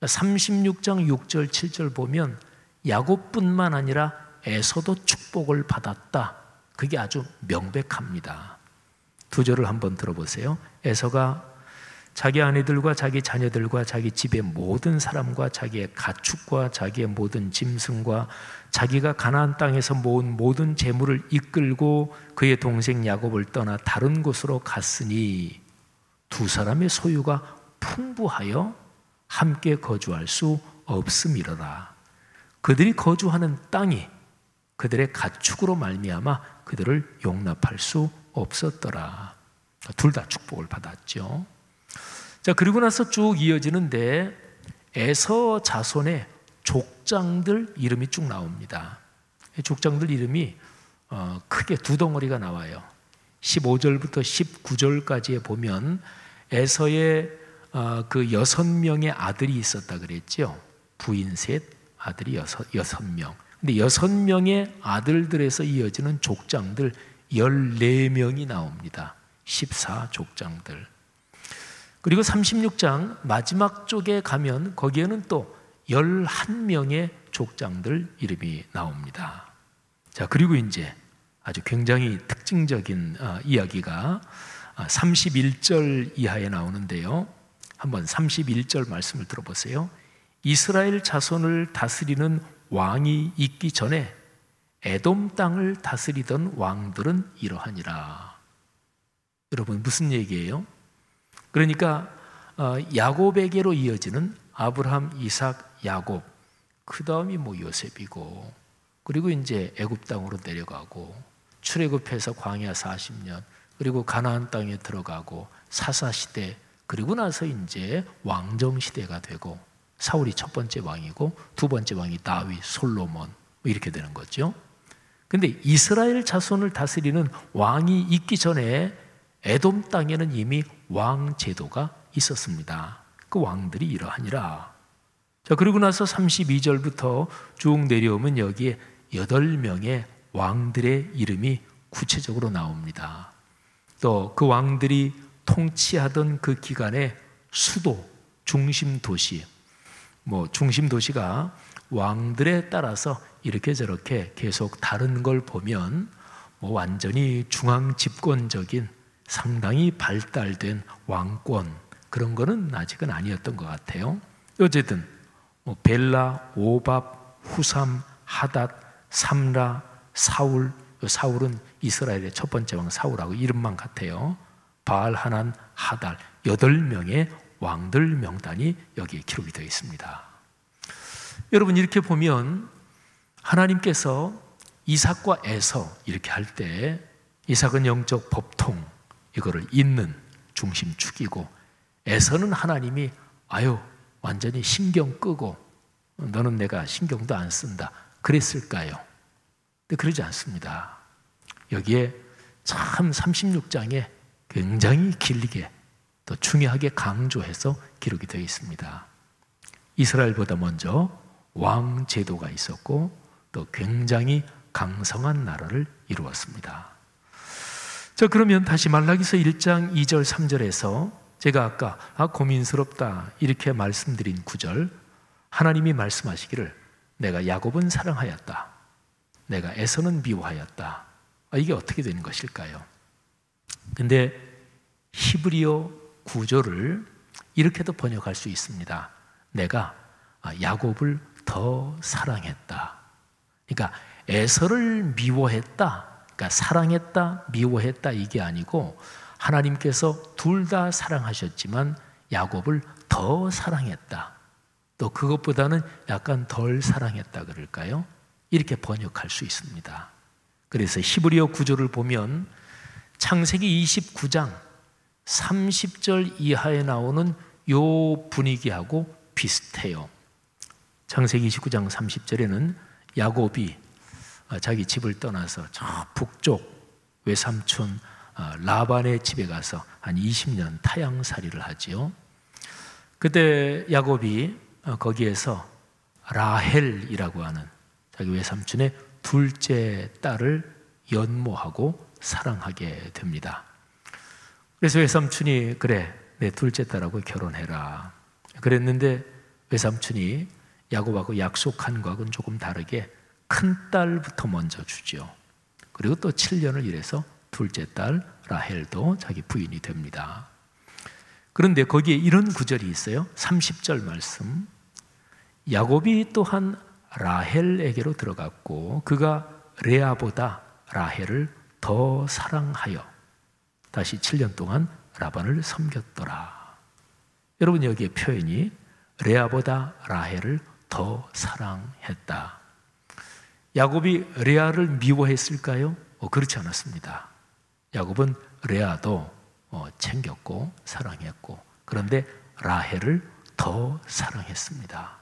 36장 6절 7절 보면 야곱뿐만 아니라 에서도 축복을 받았다. 그게 아주 명백합니다. 두 절을 한번 들어보세요. 에서가 자기 아내들과 자기 자녀들과 자기 집의 모든 사람과 자기의 가축과 자기의 모든 짐승과 자기가 가나안 땅에서 모은 모든 재물을 이끌고 그의 동생 야곱을 떠나 다른 곳으로 갔으니 두 사람의 소유가 풍부하여 함께 거주할 수 없음이로라. 그들이 거주하는 땅이 그들의 가축으로 말미암아 그들을 용납할 수 없었더라. 둘 다 축복을 받았죠. 자, 그리고 나서 쭉 이어지는데 에서 자손의 족장들 이름이 쭉 나옵니다. 족장들 이름이 크게 두 덩어리가 나와요. 15절부터 19절까지에 보면 에서의 그 6명의 아들이 있었다 그랬죠. 부인 셋, 아들이 6명. 근데 6명의 아들들에서 이어지는 족장들 14명이 나옵니다. 14족장들. 그리고 36장 마지막 쪽에 가면 거기에는 또 11명의 족장들 이름이 나옵니다. 자, 그리고 이제 아주 굉장히 특징적인 이야기가 31절 이하에 나오는데요. 한번 31절 말씀을 들어보세요. 이스라엘 자손을 다스리는 왕이 있기 전에 에돔 땅을 다스리던 왕들은 이러하니라. 여러분 무슨 얘기예요? 그러니까 야곱에게로 이어지는 아브라함, 이삭, 야곱, 그 다음이 요셉이고, 그리고 이제 애굽 땅으로 내려가고 출애굽해서 광야 40년, 그리고 가나안 땅에 들어가고 사사 시대, 그리고 나서 이제 왕정 시대가 되고 사울이 첫 번째 왕이고 두 번째 왕이 다윗, 솔로몬 이렇게 되는 거죠. 근데 이스라엘 자손을 다스리는 왕이 있기 전에 에돔 땅에는 이미 왕 제도가 있었습니다. 그 왕들이 이러하니라. 자, 그리고 나서 32절부터 쭉 내려오면 여기에 8명의 왕들의 이름이 구체적으로 나옵니다. 또 그 왕들이 통치하던 그 기간의 수도, 중심 도시, 중심 도시가 왕들에 따라서 이렇게 저렇게 계속 다른 걸 보면 완전히 중앙 집권적인 상당히 발달된 왕권 그런 거는 아직은 아니었던 것 같아요. 어쨌든 벨라, 오밥, 후삼, 하닷, 삼라, 사울, 사울은 이스라엘의 첫 번째 왕 사울하고 이름만 같아요. 바알, 하난, 하달 8명의 왕들 명단이 여기에 기록이 되어 있습니다. 여러분 이렇게 보면 하나님께서 이삭과 에서 이렇게 할 때 이삭은 영적 법통 이거를 잇는 중심축이고 에서는 하나님이 완전히 신경 끄고 너는 내가 신경도 안 쓴다 그랬을까요? 근데 그러지 않습니다. 여기에 참 36장에 굉장히 길게 또 중요하게 강조해서 기록이 되어 있습니다. 이스라엘보다 먼저 왕 제도가 있었고 또 굉장히 강성한 나라를 이루었습니다. 자, 그러면 다시 말라기서 1장 2절 3절에서 제가 아까 고민스럽다 이렇게 말씀드린 구절, 하나님이 말씀하시기를 내가 야곱은 사랑하였다, 내가 에서는 미워하였다. 이게 어떻게 되는 것일까요? 근데 히브리어 구조를 이렇게도 번역할 수 있습니다. 내가 야곱을 더 사랑했다. 그러니까 에서를 미워했다, 그러니까 사랑했다, 미워했다 이게 아니고 하나님께서 둘 다 사랑하셨지만 야곱을 더 사랑했다. 또 그것보다는 약간 덜 사랑했다 그럴까요? 이렇게 번역할 수 있습니다. 그래서 히브리어 구조를 보면 창세기 29장 30절 이하에 나오는 요 분위기하고 비슷해요. 창세기 29장 30절에는 야곱이 자기 집을 떠나서 저 북쪽 외삼촌 라반의 집에 가서 한 20년 타향살이를 하지요. 그때 야곱이 거기에서 라헬이라고 하는 자기 외삼촌의 둘째 딸을 연모하고 사랑하게 됩니다. 그래서 외삼촌이 그래 내 둘째 딸하고 결혼해라 그랬는데 외삼촌이 야곱하고 약속한 것과는 조금 다르게 큰 딸부터 먼저 주죠. 그리고 또 7년을 일해서 둘째 딸 라헬도 자기 부인이 됩니다. 그런데 거기에 이런 구절이 있어요. 30절 말씀, 야곱이 또한 라헬에게로 들어갔고 그가 레아보다 라헬을 더 사랑하여 다시 7년 동안 라반을 섬겼더라. 여러분 여기에 표현이 레아보다 라헬을 더 사랑했다. 야곱이 레아를 미워했을까요? 그렇지 않았습니다. 야곱은 레아도 챙겼고 사랑했고 그런데 라헬을 더 사랑했습니다.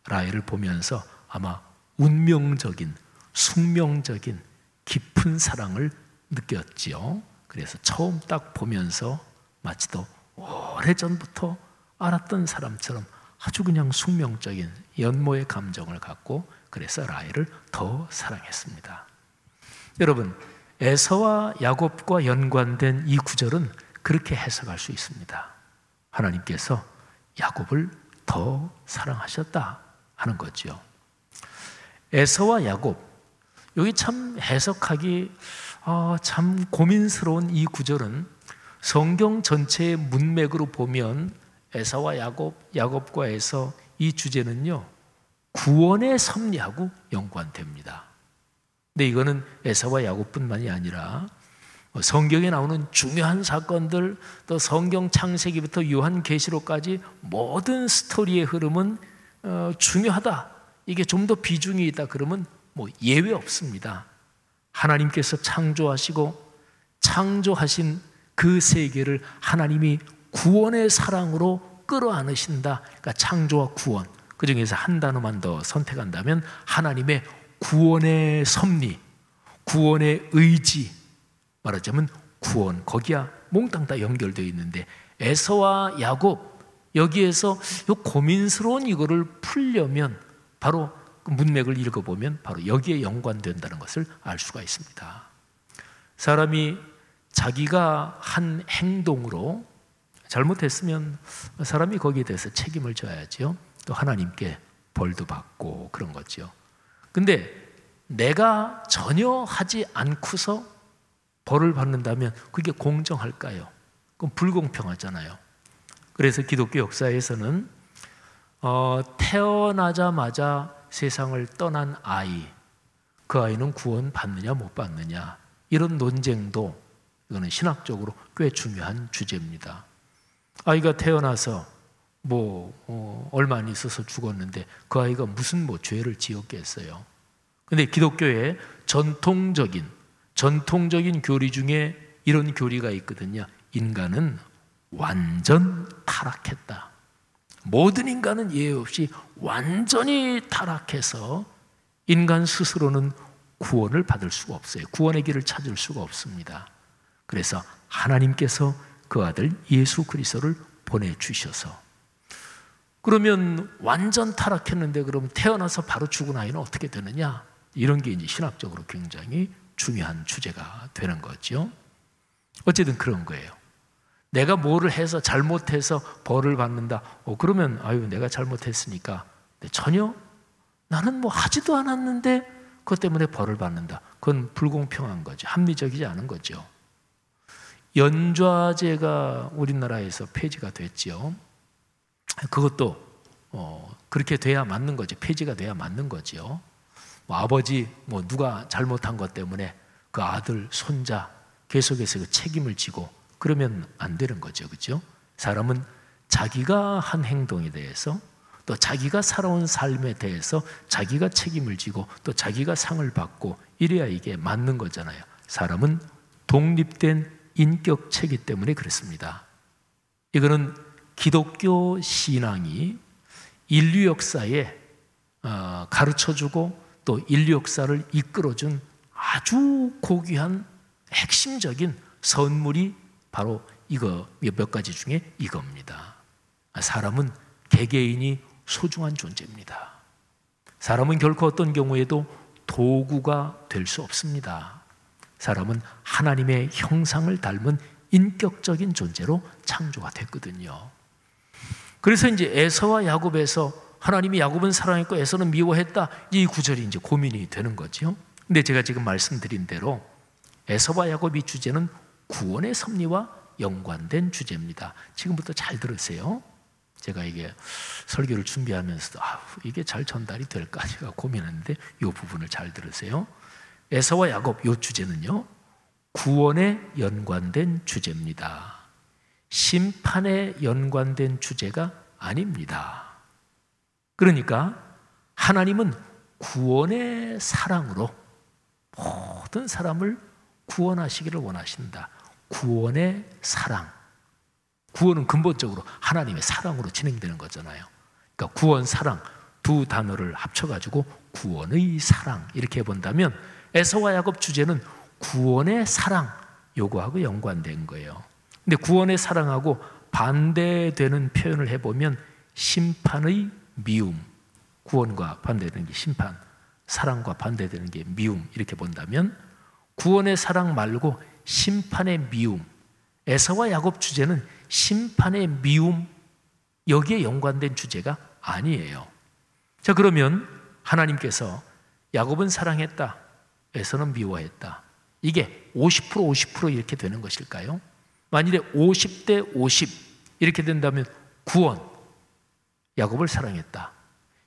라헬을 보면서 아마 운명적인 숙명적인 깊은 사랑을 느꼈지요. 그래서 처음 딱 보면서 마치 또 오래전부터 알았던 사람처럼 아주 그냥 숙명적인 연모의 감정을 갖고 그래서 라헬을 더 사랑했습니다. 여러분 에서와 야곱과 연관된 이 구절은 그렇게 해석할 수 있습니다. 하나님께서 야곱을 더 사랑하셨다 하는 거죠. 에서와 야곱 여기 참 해석하기 참 고민스러운 이 구절은 성경 전체의 문맥으로 보면 에서와 야곱, 야곱과 에서 이 주제는요 구원의 섭리하고 연관됩니다. 근데 이거는 에서와 야곱뿐만이 아니라 성경에 나오는 중요한 사건들 또 성경 창세기부터 요한계시록까지 모든 스토리의 흐름은 중요하다. 이게 좀 더 비중이 있다 그러면 예외 없습니다. 하나님께서 창조하시고 창조하신 그 세계를 하나님이 구원의 사랑으로 끌어안으신다. 그러니까 창조와 구원. 그 중에서 한 단어만 더 선택한다면 하나님의 구원의 섭리, 구원의 의지, 말하자면 구원, 거기야 몽땅 다 연결되어 있는데 에서와 야곱 여기에서 이 고민스러운 이거를 풀려면 바로 그 문맥을 읽어보면 바로 여기에 연관된다는 것을 알 수가 있습니다. 사람이 자기가 한 행동으로 잘못했으면 사람이 거기에 대해서 책임을 져야죠. 또 하나님께 벌도 받고 그런 거죠. 근데 내가 전혀 하지 않고서 벌을 받는다면 그게 공정할까요? 그건 불공평하잖아요. 그래서 기독교 역사에서는 태어나자마자 세상을 떠난 아이, 그 아이는 구원 받느냐 못 받느냐, 이런 논쟁도 이거는 신학적으로 꽤 중요한 주제입니다. 아이가 태어나서 얼마 안 있어서 죽었는데 그 아이가 무슨 죄를 지었겠어요? 근데 기독교의 전통적인 교리 중에 이런 교리가 있거든요. 인간은 완전 타락했다. 모든 인간은 예외 없이 완전히 타락해서 인간 스스로는 구원을 받을 수가 없어요. 구원의 길을 찾을 수가 없습니다. 그래서 하나님께서 그 아들 예수 그리스도를 보내주셔서, 그러면 완전 타락했는데 그럼 태어나서 바로 죽은 아이는 어떻게 되느냐? 이런 게 이제 신학적으로 굉장히 중요한 주제가 되는 거죠. 어쨌든 그런 거예요. 내가 뭐를 해서 잘못해서 벌을 받는다. 그러면 내가 잘못했으니까 전혀 나는 하지도 않았는데 그것 때문에 벌을 받는다. 그건 불공평한 거죠. 합리적이지 않은 거죠. 연좌제가 우리나라에서 폐지가 됐죠. 그것도 그렇게 돼야 맞는 거죠. 폐지가 돼야 맞는 거죠. 아버지 누가 잘못한 것 때문에 그 아들, 손자 계속해서 그 책임을 지고 그러면 안 되는 거죠. 그렇죠? 사람은 자기가 한 행동에 대해서, 또 자기가 살아온 삶에 대해서 자기가 책임을 지고 또 자기가 상을 받고 이래야 이게 맞는 거잖아요. 사람은 독립된 인격체이기 때문에 그렇습니다. 이거는 기독교 신앙이 인류 역사에 가르쳐주고 또 인류 역사를 이끌어준 아주 고귀한 핵심적인 선물이 바로 이거 몇 가지 중에 이겁니다. 사람은 개개인이 소중한 존재입니다. 사람은 결코 어떤 경우에도 도구가 될 수 없습니다. 사람은 하나님의 형상을 닮은 인격적인 존재로 창조가 됐거든요. 그래서 이제 에서와 야곱에서 하나님이 야곱은 사랑했고 에서는 미워했다, 이 구절이 이제 고민이 되는 거죠. 근데 제가 지금 말씀드린 대로 에서와 야곱의 주제는 구원의 섭리와 연관된 주제입니다. 지금부터 잘 들으세요. 제가 이게 설교를 준비하면서도 이게 잘 전달이 될까 제가 고민했는데 이 부분을 잘 들으세요. 에서와 야곱, 이 주제는요, 구원에 연관된 주제입니다. 심판에 연관된 주제가 아닙니다. 그러니까 하나님은 구원의 사랑으로 모든 사람을 구원하시기를 원하신다. 구원의 사랑. 구원은 근본적으로 하나님의 사랑으로 진행되는 거잖아요. 그러니까 구원, 사랑 두 단어를 합쳐가지고 구원의 사랑 이렇게 해본다면 에서와 야곱 주제는 구원의 사랑, 요거하고 연관된 거예요. 근데 구원의 사랑하고 반대되는 표현을 해보면 심판의 미움, 구원과 반대되는 게 심판, 사랑과 반대되는 게 미움, 이렇게 본다면 구원의 사랑 말고 심판의 미움, 에서와 야곱 주제는 심판의 미움, 여기에 연관된 주제가 아니에요. 자, 그러면 하나님께서 야곱은 사랑했다, 에서는 미워했다, 이게 50% 이렇게 되는 것일까요? 만일에 50대 50 이렇게 된다면 구원, 야곱을 사랑했다,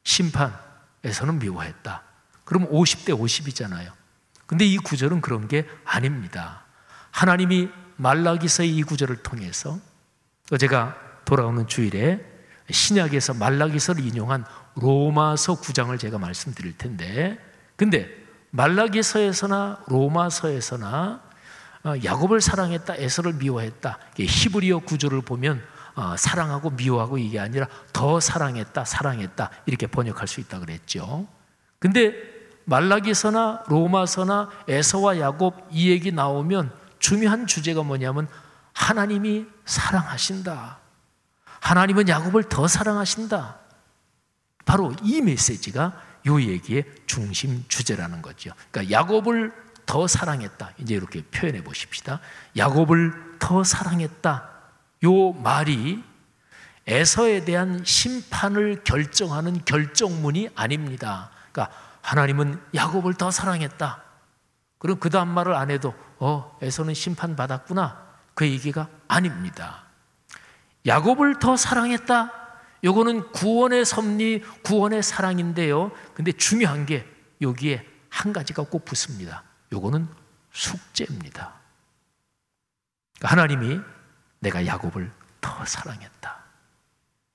심판, 에서는 미워했다, 그럼 50대 50이잖아요. 근데 이 구절은 그런 게 아닙니다. 하나님이 말라기서의 이 구절을 통해서, 제가 돌아오는 주일에 신약에서 말라기서를 인용한 로마서 9장을 제가 말씀드릴 텐데, 근데 말라기서에서나 로마서에서나 야곱을 사랑했다, 에서를 미워했다, 히브리어 구조를 보면 사랑하고 미워하고 이게 아니라 더 사랑했다, 사랑했다 이렇게 번역할 수 있다고 그랬죠. 근데 말라기서나 로마서나 에서와 야곱 이 얘기 나오면 중요한 주제가 뭐냐면 하나님이 사랑하신다, 하나님은 야곱을 더 사랑하신다, 바로 이 메시지가 이 얘기의 중심 주제라는 거죠. 그러니까 야곱을 더 사랑했다, 이제 이렇게 표현해 보십시다. 야곱을 더 사랑했다, 이 말이 에서에 대한 심판을 결정하는 결정문이 아닙니다. 그러니까 하나님은 야곱을 더 사랑했다. 그럼 그 다음 말을 안 해도 에서는 심판받았구나. 그 얘기가 아닙니다. 야곱을 더 사랑했다. 요거는 구원의 섭리, 구원의 사랑인데요. 근데 중요한 게 여기에 한 가지가 꼭 붙습니다. 요거는 숙제입니다. 그러니까 하나님이 내가 야곱을 더 사랑했다.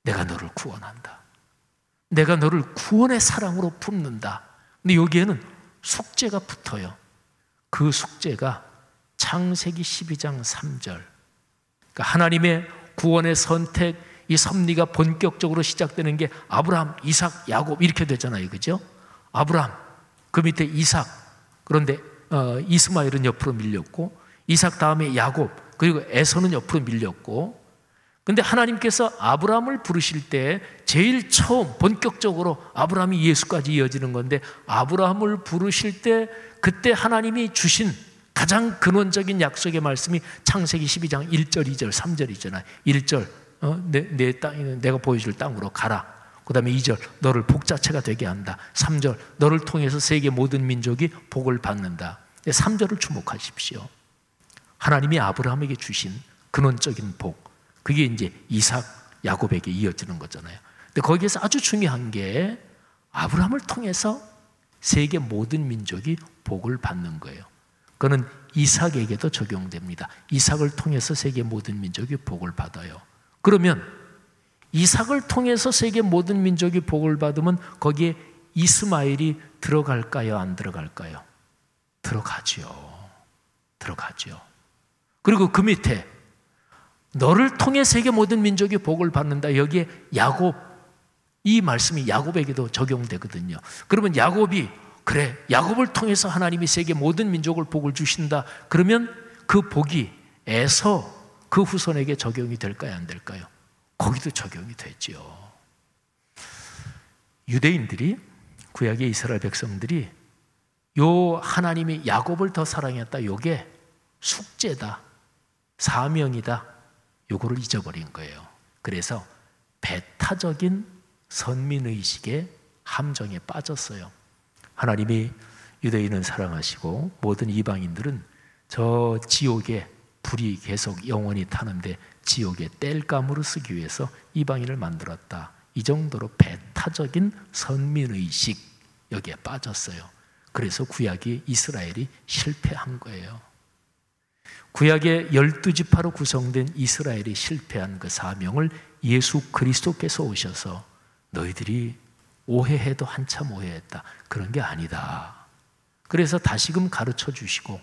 내가 너를 구원한다. 내가 너를 구원의 사랑으로 품는다. 근데 여기에는 숙제가 붙어요. 그 숙제가 창세기 12장 3절. 그러니까 하나님의 구원의 선택, 이 섭리가 본격적으로 시작되는 게 아브라함, 이삭, 야곱 이렇게 되잖아요. 그죠? 아브라함, 그 밑에 이삭, 그런데 이스마엘은 옆으로 밀렸고, 이삭 다음에 야곱, 그리고 에서는 옆으로 밀렸고, 근데 하나님께서 아브라함을 부르실 때 제일 처음 본격적으로 아브라함이 예수까지 이어지는 건데, 아브라함을 부르실 때 그때 하나님이 주신 가장 근원적인 약속의 말씀이 창세기 12장 1절, 2절, 3절이잖아요. 1절 내 땅, 내가 보여줄 땅으로 가라. 그 다음에 2절 너를 복자체가 되게 한다. 3절 너를 통해서 세계 모든 민족이 복을 받는다. 3절을 주목하십시오. 하나님이 아브라함에게 주신 근원적인 복, 그게 이제 이삭, 야곱에게 이어지는 거잖아요. 근데 거기에서 아주 중요한 게 아브라함을 통해서 세계 모든 민족이 복을 받는 거예요. 그거는 이삭에게도 적용됩니다. 이삭을 통해서 세계 모든 민족이 복을 받아요. 그러면 이삭을 통해서 세계 모든 민족이 복을 받으면 거기에 이스마엘이 들어갈까요? 안 들어갈까요? 들어가죠. 들어가죠. 그리고 그 밑에 너를 통해 세계 모든 민족이 복을 받는다. 여기에 야곱, 이 말씀이 야곱에게도 적용되거든요. 그러면 야곱이 그래, 야곱을 통해서 하나님이 세계 모든 민족을 복을 주신다. 그러면 그 복이 에서 그 후손에게 적용이 될까요? 안 될까요? 거기도 적용이 되죠. 유대인들이, 구약의 이스라엘 백성들이 요 하나님이 야곱을 더 사랑했다, 요게 숙제다, 사명이다, 요거를 잊어버린 거예요. 그래서 배타적인 선민의식의 함정에 빠졌어요. 하나님이 유대인은 사랑하시고 모든 이방인들은 저 지옥에 불이 계속 영원히 타는데 지옥에 땔감으로 쓰기 위해서 이방인을 만들었다. 이 정도로 배타적인 선민의식, 여기에 빠졌어요. 그래서 구약이 이스라엘이 실패한 거예요. 구약의 12지파로 구성된 이스라엘이 실패한 그 사명을 예수 그리스도께서 오셔서 너희들이 오해해도 한참 오해했다, 그런 게 아니다. 그래서 다시금 가르쳐 주시고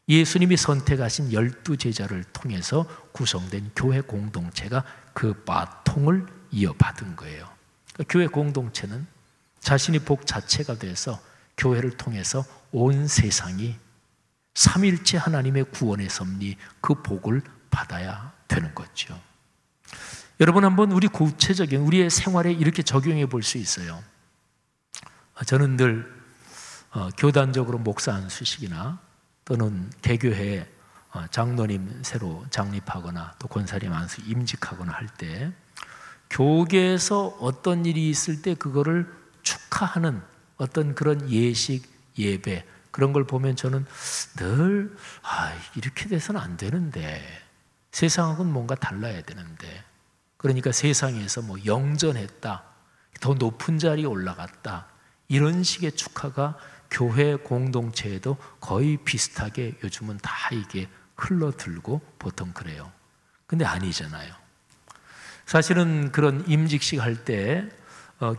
예수님이 선택하신 12제자를 통해서 구성된 교회 공동체가 그 바통을 이어받은 거예요. 그러니까 교회 공동체는 자신이 복 자체가 돼서 교회를 통해서 온 세상이 삼일체 하나님의 구원의 섭리, 그 복을 받아야 되는 거죠. 여러분, 한번 우리 구체적인 우리의 생활에 이렇게 적용해 볼 수 있어요. 저는 늘 교단적으로 목사 안수식이나 또는 개교회에 장로님 새로 장립하거나 또 권사님 안수 임직하거나 할 때 교계에서 어떤 일이 있을 때 그거를 축하하는 어떤 그런 예식, 예배, 그런 걸 보면 저는 늘 이렇게 돼서는 안 되는데, 세상하고는 뭔가 달라야 되는데, 그러니까 세상에서 뭐 영전했다, 더 높은 자리에 올라갔다, 이런 식의 축하가 교회 공동체에도 거의 비슷하게 요즘은 다 이게 흘러들고 보통 그래요. 근데 아니잖아요. 사실은 그런 임직식 할 때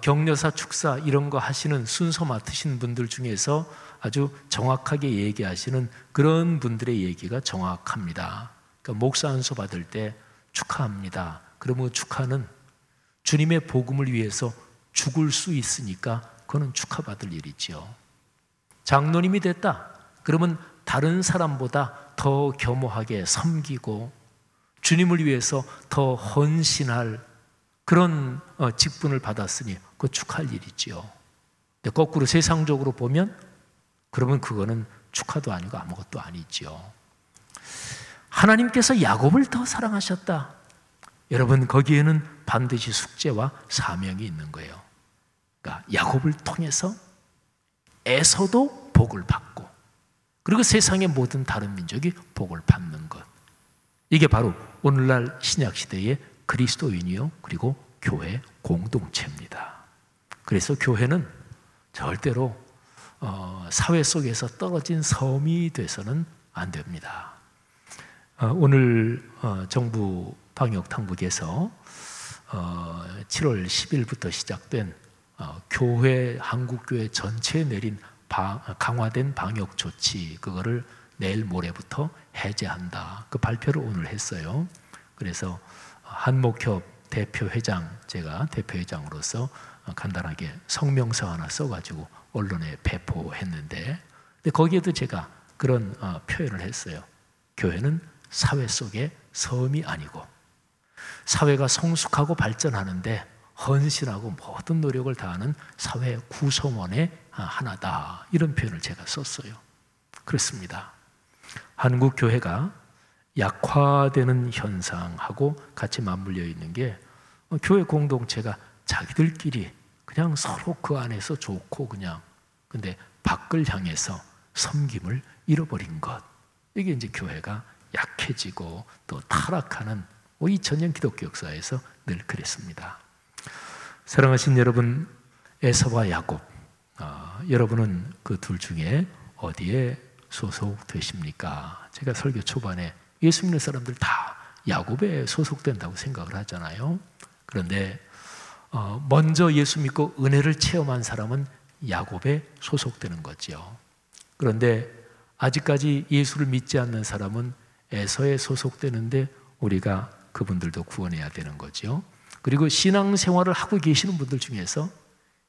격려사, 축사 이런 거 하시는 순서 맡으신 분들 중에서 아주 정확하게 얘기하시는 그런 분들의 얘기가 정확합니다. 그러니까 목사 안수 받을 때 축하합니다. 그러면 축하는 주님의 복음을 위해서 죽을 수 있으니까 그거는 축하받을 일이죠. 장로님이 됐다, 그러면 다른 사람보다 더 겸허하게 섬기고 주님을 위해서 더 헌신할 그런 직분을 받았으니 그거 축하할 일이죠. 근데 거꾸로 세상적으로 보면 그러면 그거는 축하도 아니고 아무것도 아니죠. 하나님께서 야곱을 더 사랑하셨다, 여러분, 거기에는 반드시 숙제와 사명이 있는 거예요. 그러니까 야곱을 통해서 에서도 복을 받고, 그리고 세상의 모든 다른 민족이 복을 받는 것. 이게 바로 오늘날 신약시대의 그리스도인이요, 그리고 교회 공동체입니다. 그래서 교회는 절대로 사회 속에서 떨어진 섬이 돼서는 안 됩니다. 오늘 정부 방역당국에서 7월 10일부터 시작된 교회, 한국교회 전체에 내린 강화된 방역 조치, 그거를 내일 모레부터 해제한다, 그 발표를 오늘 했어요. 그래서 한목협 대표회장, 제가 대표회장으로서 간단하게 성명서 하나 써가지고 언론에 배포했는데, 근데 거기에도 제가 그런 표현을 했어요. 교회는 사회 속의 섬이 아니고 사회가 성숙하고 발전하는데 헌신하고 모든 노력을 다하는 사회 구성원의 하나다, 이런 표현을 제가 썼어요. 그렇습니다. 한국 교회가 약화되는 현상하고 같이 맞물려 있는 게, 교회 공동체가 자기들끼리 그냥 서로 그 안에서 좋고 그냥, 근데 밖을 향해서 섬김을 잃어버린 것, 이게 이제 교회가 약해지고 또 타락하는 2000년 기독교 역사에서 늘 그랬습니다. 사랑하신 여러분, 에서와 야곱, 여러분은 그 둘 중에 어디에 소속되십니까? 제가 설교 초반에 예수 믿는 사람들 다 야곱에 소속된다고 생각을 하잖아요. 그런데 먼저 예수 믿고 은혜를 체험한 사람은 야곱에 소속되는 거죠. 그런데 아직까지 예수를 믿지 않는 사람은 에서에 소속되는데 우리가 그분들도 구원해야 되는 거죠. 그리고 신앙생활을 하고 계시는 분들 중에서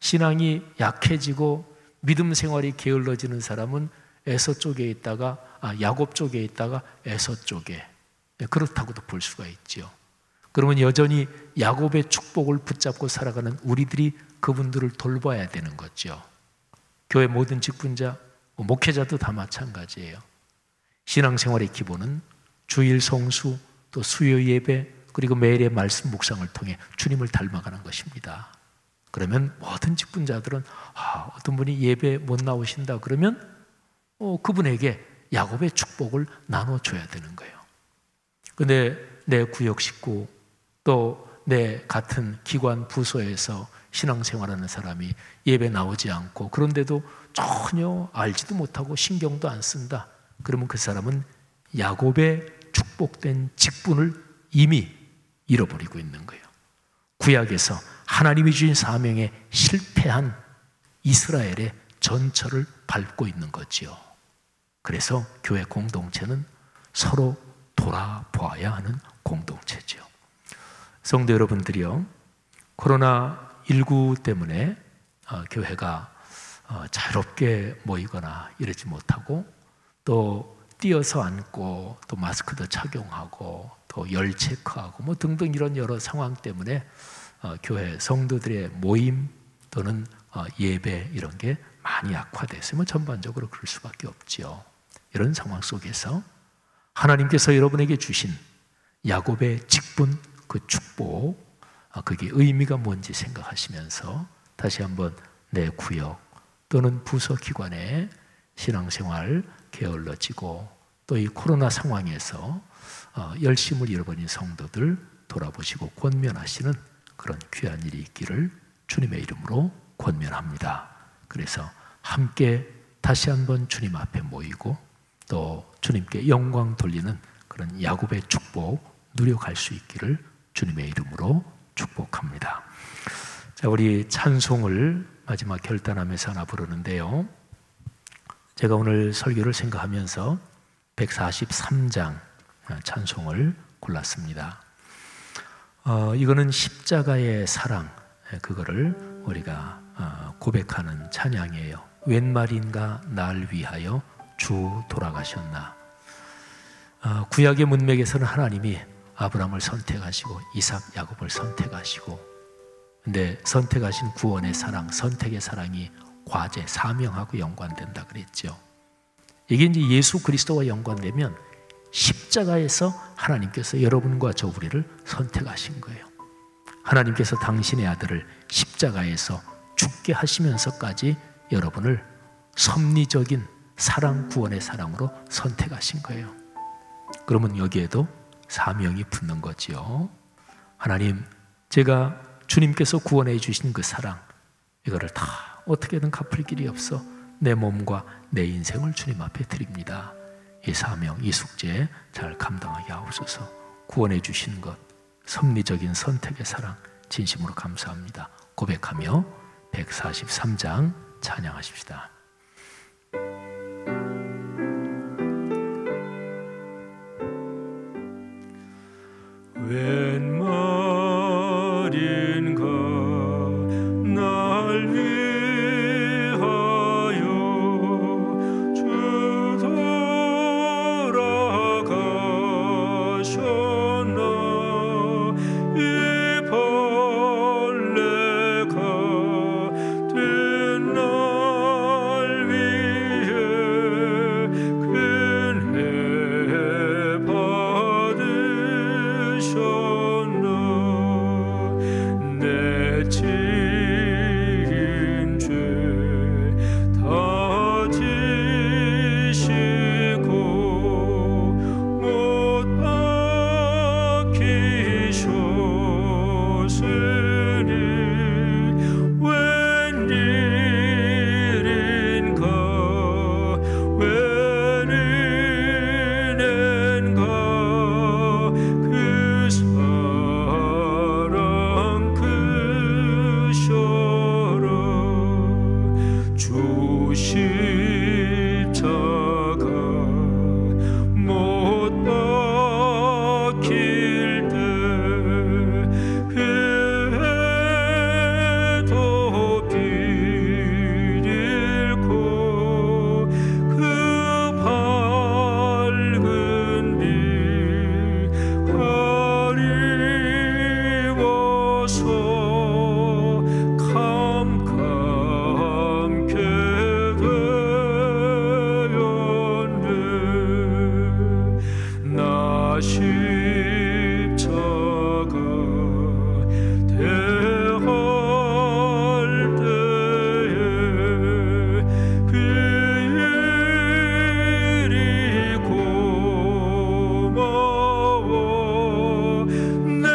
신앙이 약해지고 믿음 생활이 게을러지는 사람은 에서 쪽에 있다가 야곱 쪽에 있다가 에서 쪽에, 그렇다고도 볼 수가 있죠. 그러면 여전히 야곱의 축복을 붙잡고 살아가는 우리들이 그분들을 돌봐야 되는 거죠. 교회 모든 직분자, 목회자도 다 마찬가지예요. 신앙생활의 기본은 주일 성수, 또 수요 예배, 그리고 매일의 말씀 묵상을 통해 주님을 닮아가는 것입니다. 그러면 모든 직분자들은 어떤 분이 예배 못 나오신다 그러면 그분에게 야곱의 축복을 나눠줘야 되는 거예요. 근데 내 구역 식구, 또 내 같은 기관 부서에서 신앙생활하는 사람이 예배 나오지 않고, 그런데도 전혀 알지도 못하고 신경도 안 쓴다, 그러면 그 사람은 야곱의 축복된 직분을 이미 잃어버리고 있는 거예요. 구약에서 하나님이 주신 사명에 실패한 이스라엘의 전철을 밟고 있는 거지요. 그래서 교회 공동체는 서로 돌아보아야 하는 공동체죠. 성도 여러분들이요, 코로나19 때문에 교회가 자유롭게 모이거나 이러지 못하고, 또 뛰어서 앉고, 또 마스크도 착용하고, 또 열 체크하고 뭐 등등 이런 여러 상황 때문에 교회 성도들의 모임 또는 예배 이런 게 많이 약화돼서 뭐 전반적으로 그럴 수밖에 없죠. 이런 상황 속에서 하나님께서 여러분에게 주신 야곱의 직분, 그 축복, 그게 의미가 뭔지 생각하시면서 다시 한번 내 구역 또는 부서 기관의 신앙생활 게을러지고, 또 이 코로나 상황에서 열심을 잃어버린 성도들 돌아보시고 권면하시는 그런 귀한 일이 있기를 주님의 이름으로 권면합니다. 그래서 함께 다시 한번 주님 앞에 모이고, 또 주님께 영광 돌리는 그런 야곱의 축복 누려갈 수 있기를 주님의 이름으로 축복합니다. 자, 우리 찬송을 마지막 결단하면서 하나 부르는데요, 제가 오늘 설교를 생각하면서 143장 찬송을 골랐습니다. 이거는 십자가의 사랑, 그거를 우리가 고백하는 찬양이에요. 웬 말인가 날 위하여 주 돌아가셨나. 구약의 문맥에서는 하나님이 아브라함을 선택하시고 이삭, 야곱을 선택하시고, 근데 선택하신 구원의 사랑, 선택의 사랑이 과제, 사명하고 연관된다 그랬죠. 이게 이제 예수 그리스도와 연관되면 십자가 십자가에서 하나님께서 여러분과 저 우리를 선택하신 거예요. 하나님께서 당신의 아들을 십자가에서 죽게 하시면서까지 여러분을 섭리적인 사랑, 구원의 사랑으로 선택하신 거예요. 그러면 여기에도 사명이 붙는 거지요. 하나님, 제가 주님께서 구원해 주신 그 사랑, 이거를 다 어떻게든 갚을 길이 없어 내 몸과 내 인생을 주님 앞에 드립니다. 이 사명, 이 숙제 잘 감당하게 하옵소서. 구원해 주신 것, 섭리적인 선택의 사랑 진심으로 감사합니다. 고백하며 143장 찬양하십시다. 웬 말인가 날 위하여 주 돌아가셨나. 이 벌레가 된 날 위해 큰 해 받으셨나. 내 지은 죄 다 지시고 못 박히셨으니 웬일인가 웬은혜인가 그 사랑 크셔라. 주 십자가 못 박힐 때 해도 빛 잃고 그 밝은 빛 가리워서 캄캄케 되었네. 나 십자가 대할 때에 그 일이 고마워. 내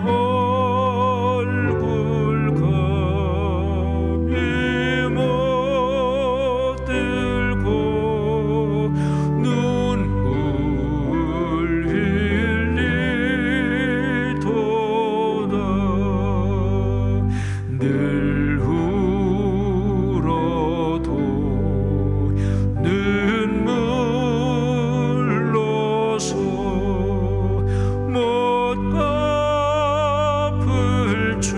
얼굴 감히 못 들고 눈물 흘리도다. 늘 울어도 눈물로서 못 갚을 줄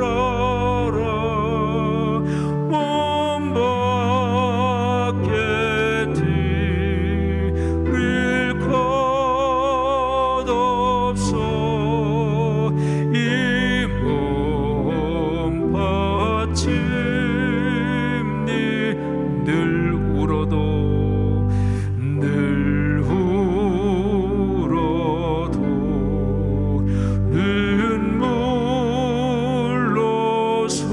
알아. 몸 밖에 드릴 것 없어. 이 몸 바칩니. 늘 울어도 늘 울어도 눈물로서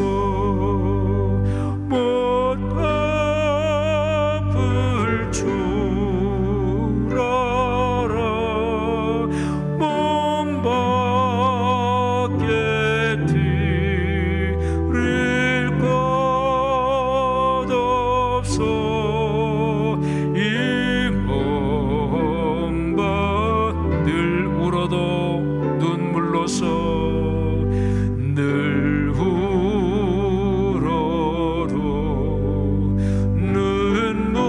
못 갚을 줄 알아. 몸 밖에 드릴 것 없어. 이 몸 밖 늘 울어도 눈물로서 늘 울어도 눈물로서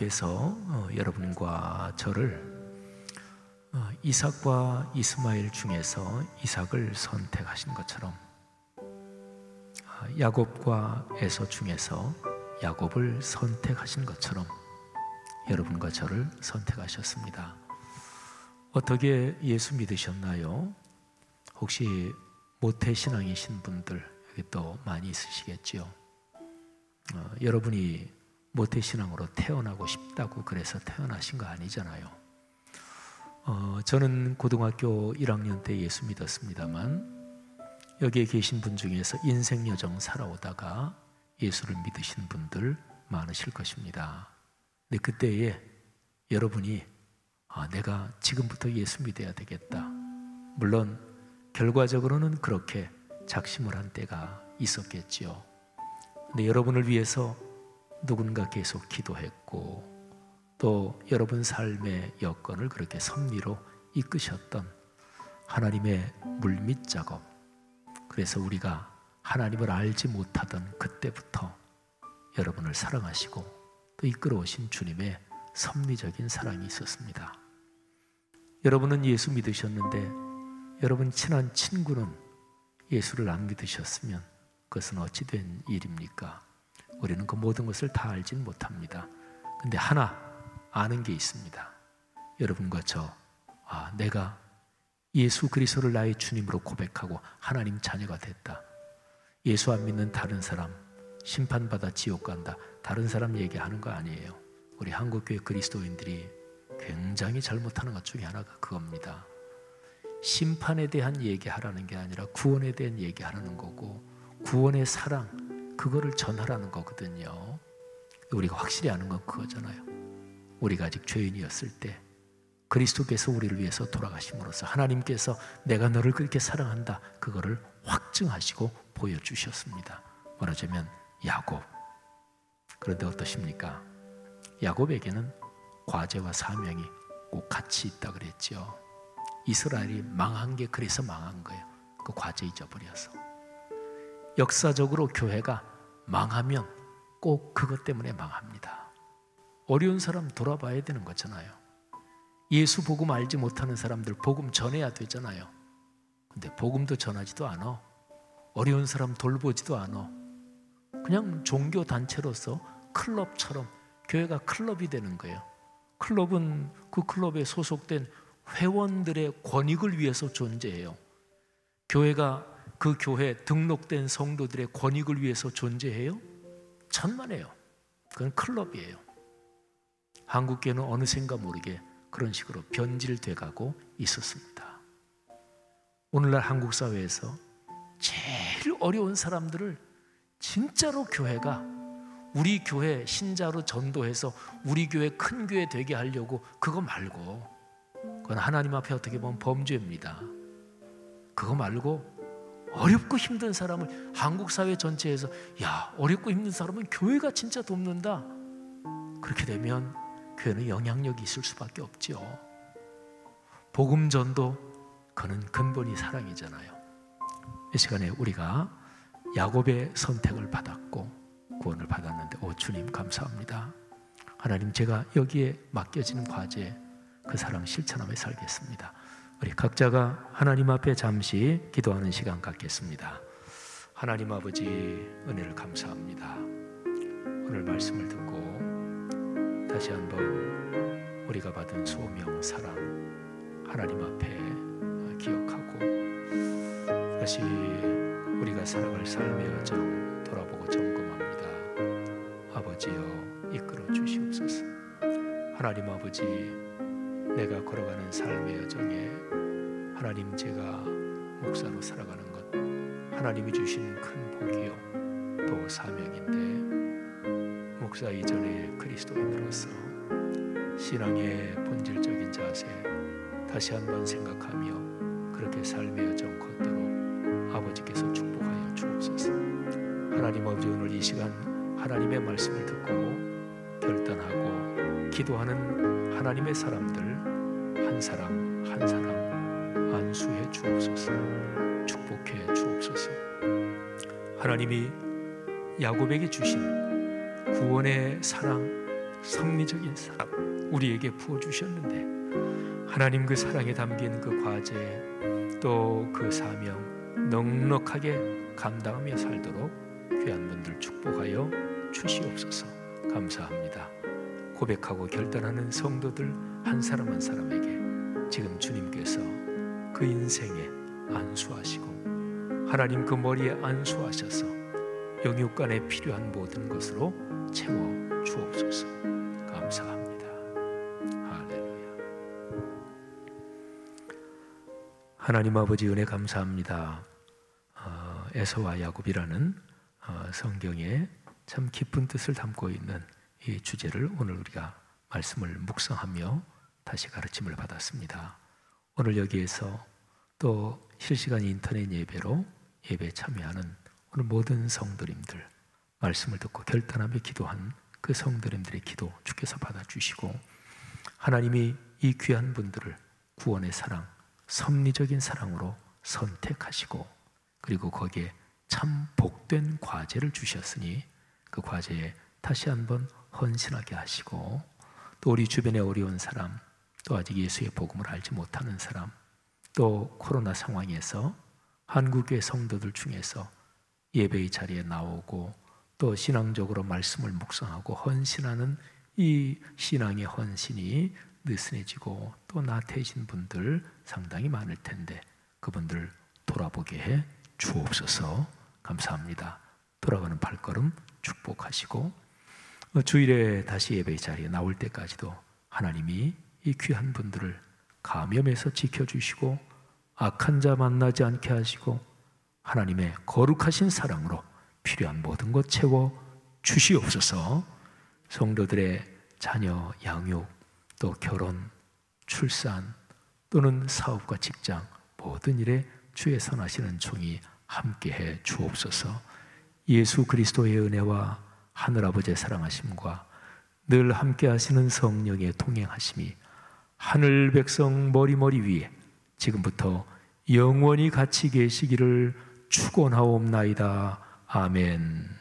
하나님께서 여러분과 저를 이삭과 이스마엘 중에서 이삭을 선택하신 것처럼 야곱과 에서 중에서 야곱을 선택하신 것처럼 여러분과 저를 선택하셨습니다. 어떻게 예수 믿으셨나요? 혹시 모태신앙이신 분들 여기 또 많이 있으시겠지요. 여러분이 모태신앙으로 태어나고 싶다고 그래서 태어나신 거 아니잖아요. 저는 고등학교 1학년 때 예수 믿었습니다만 여기에 계신 분 중에서 인생 여정 살아오다가 예수를 믿으신 분들 많으실 것입니다. 근데 그때에 여러분이 내가 지금부터 예수 믿어야 되겠다. 물론 결과적으로는 그렇게 작심을 한 때가 있었겠지요. 근데 여러분을 위해서 누군가 계속 기도했고 또 여러분 삶의 여건을 그렇게 섭리로 이끄셨던 하나님의 물밑 작업, 그래서 우리가 하나님을 알지 못하던 그때부터 여러분을 사랑하시고 또 이끌어오신 주님의 섭리적인 사랑이 있었습니다. 여러분은 예수 믿으셨는데 여러분 친한 친구는 예수를 안 믿으셨으면 그것은 어찌 된 일입니까? 우리는 그 모든 것을 다 알진 못합니다. 근데 하나 아는 게 있습니다. 여러분과 저, 내가 예수 그리스도를 나의 주님으로 고백하고 하나님 자녀가 됐다. 예수 안 믿는 다른 사람 심판받아 지옥 간다. 다른 사람 얘기하는 거 아니에요. 우리 한국교회 그리스도인들이 굉장히 잘못하는 것 중에 하나가 그겁니다. 심판에 대한 얘기하라는 게 아니라 구원에 대한 얘기하라는 거고 구원의 사랑 그거를 전하라는 거거든요. 우리가 확실히 아는 건 그거잖아요. 우리가 아직 죄인이었을 때 그리스도께서 우리를 위해서 돌아가심으로써 하나님께서 내가 너를 그렇게 사랑한다 그거를 확증하시고 보여주셨습니다. 말하자면 야곱. 그런데 어떠십니까? 야곱에게는 과제와 사명이 꼭 같이 있다 그랬죠. 이스라엘이 망한 게 그래서 망한 거예요. 그 과제 잊어버려서. 역사적으로 교회가 망하면 꼭 그것 때문에 망합니다. 어려운 사람 돌아봐야 되는 거잖아요. 예수 복음 알지 못하는 사람들 복음 전해야 되잖아요. 근데 복음도 전하지도 않아. 어려운 사람 돌보지도 않아. 그냥 종교 단체로서 클럽처럼 교회가 클럽이 되는 거예요. 클럽은 그 클럽에 소속된 회원들의 권익을 위해서 존재해요. 교회가 그 교회에 등록된 성도들의 권익을 위해서 존재해요? 천만에요. 그건 클럽이에요. 한국교회는 어느샌가 모르게 그런 식으로 변질돼 가고 있었습니다. 오늘날 한국 사회에서 제일 어려운 사람들을 진짜로 교회가 우리 교회 신자로 전도해서 우리 교회 큰 교회 되게 하려고 그거 말고, 그건 하나님 앞에 어떻게 보면 범죄입니다. 그거 말고 어렵고 힘든 사람을 한국 사회 전체에서 어렵고 힘든 사람은 교회가 진짜 돕는다. 그렇게 되면 교회는 영향력이 있을 수밖에 없죠. 복음 전도 그는 근본이 사랑이잖아요. 이 시간에 우리가 야곱의 선택을 받았고 구원을 받았는데 주님 감사합니다. 하나님, 제가 여기에 맡겨지는 과제 그 사랑 실천하며 살겠습니다. 우리 각자가 하나님 앞에 잠시 기도하는 시간 갖겠습니다. 하나님 아버지, 은혜를 감사합니다. 오늘 말씀을 듣고 다시 한번 우리가 받은 소명, 사랑 하나님 앞에 기억하고 다시 우리가 살아갈 삶의 여정 돌아보고 점검합니다. 아버지여, 이끌어 주시옵소서. 하나님 아버지, 내가 걸어가는 삶의 여정에 하나님, 제가 목사로 살아가는 것 하나님이 주신 큰 복이요 또 사명인데, 목사 이전에 그리스도인으로서 신앙의 본질적인 자세 다시 한번 생각하며 그렇게 삶의 여정 걷도록 아버지께서 축복하여 주옵소서. 하나님 아버지, 오늘 이 시간 하나님의 말씀을 듣고 결단하고 기도하는 하나님의 사람들 한 사람 한 사람 안수해 주옵소서. 축복해 주옵소서. 하나님이 야곱에게 주신 구원의 사랑, 섭리적인 사랑 우리에게 부어주셨는데 하나님 그 사랑에 담긴 그 과제 또 그 사명 넉넉하게 감당하며 살도록 귀한 분들 축복하여 주시옵소서. 감사합니다. 고백하고 결단하는 성도들 한 사람 한 사람에게 지금 주님께서 그 인생에 안수하시고 하나님 그 머리에 안수하셔서 영육간에 필요한 모든 것으로 채워 주옵소서. 감사합니다. 할렐루야. 하나님 아버지 은혜 감사합니다. 에서와 야곱이라는 성경에 참 깊은 뜻을 담고 있는 이 주제를 오늘 우리가 말씀을 묵상하며 다시 가르침을 받았습니다. 오늘 여기에서 또 실시간 인터넷 예배로 예배에 참여하는 오늘 모든 성도님들 말씀을 듣고 결단하며 기도한 그 성도님들의 기도 주께서 받아주시고 하나님이 이 귀한 분들을 구원의 사랑, 섭리적인 사랑으로 선택하시고 그리고 거기에 참 복된 과제를 주셨으니 그 과제에 다시 한번 헌신하게 하시고 또 우리 주변에 어려운 사람 또 아직 예수의 복음을 알지 못하는 사람 또 코로나 상황에서 한국교회 성도들 중에서 예배의 자리에 나오고 또 신앙적으로 말씀을 묵상하고 헌신하는 이 신앙의 헌신이 느슨해지고 또 나태해진 분들 상당히 많을 텐데 그분들 돌아보게 해 주옵소서. 감사합니다. 돌아가는 발걸음 축복하시고 주일에 다시 예배의 자리에 나올 때까지도 하나님이 이 귀한 분들을 감염해서 지켜주시고 악한 자 만나지 않게 하시고 하나님의 거룩하신 사랑으로 필요한 모든 것 채워 주시옵소서. 성도들의 자녀 양육 또 결혼, 출산 또는 사업과 직장 모든 일에 주의 선하시는 종이 함께해 주옵소서. 예수 그리스도의 은혜와 하늘아버지의 사랑하심과 늘 함께하시는 성령의 동행하심이 하늘 백성 머리머리 위에 지금부터 영원히 같이 계시기를 축원하옵나이다. 아멘.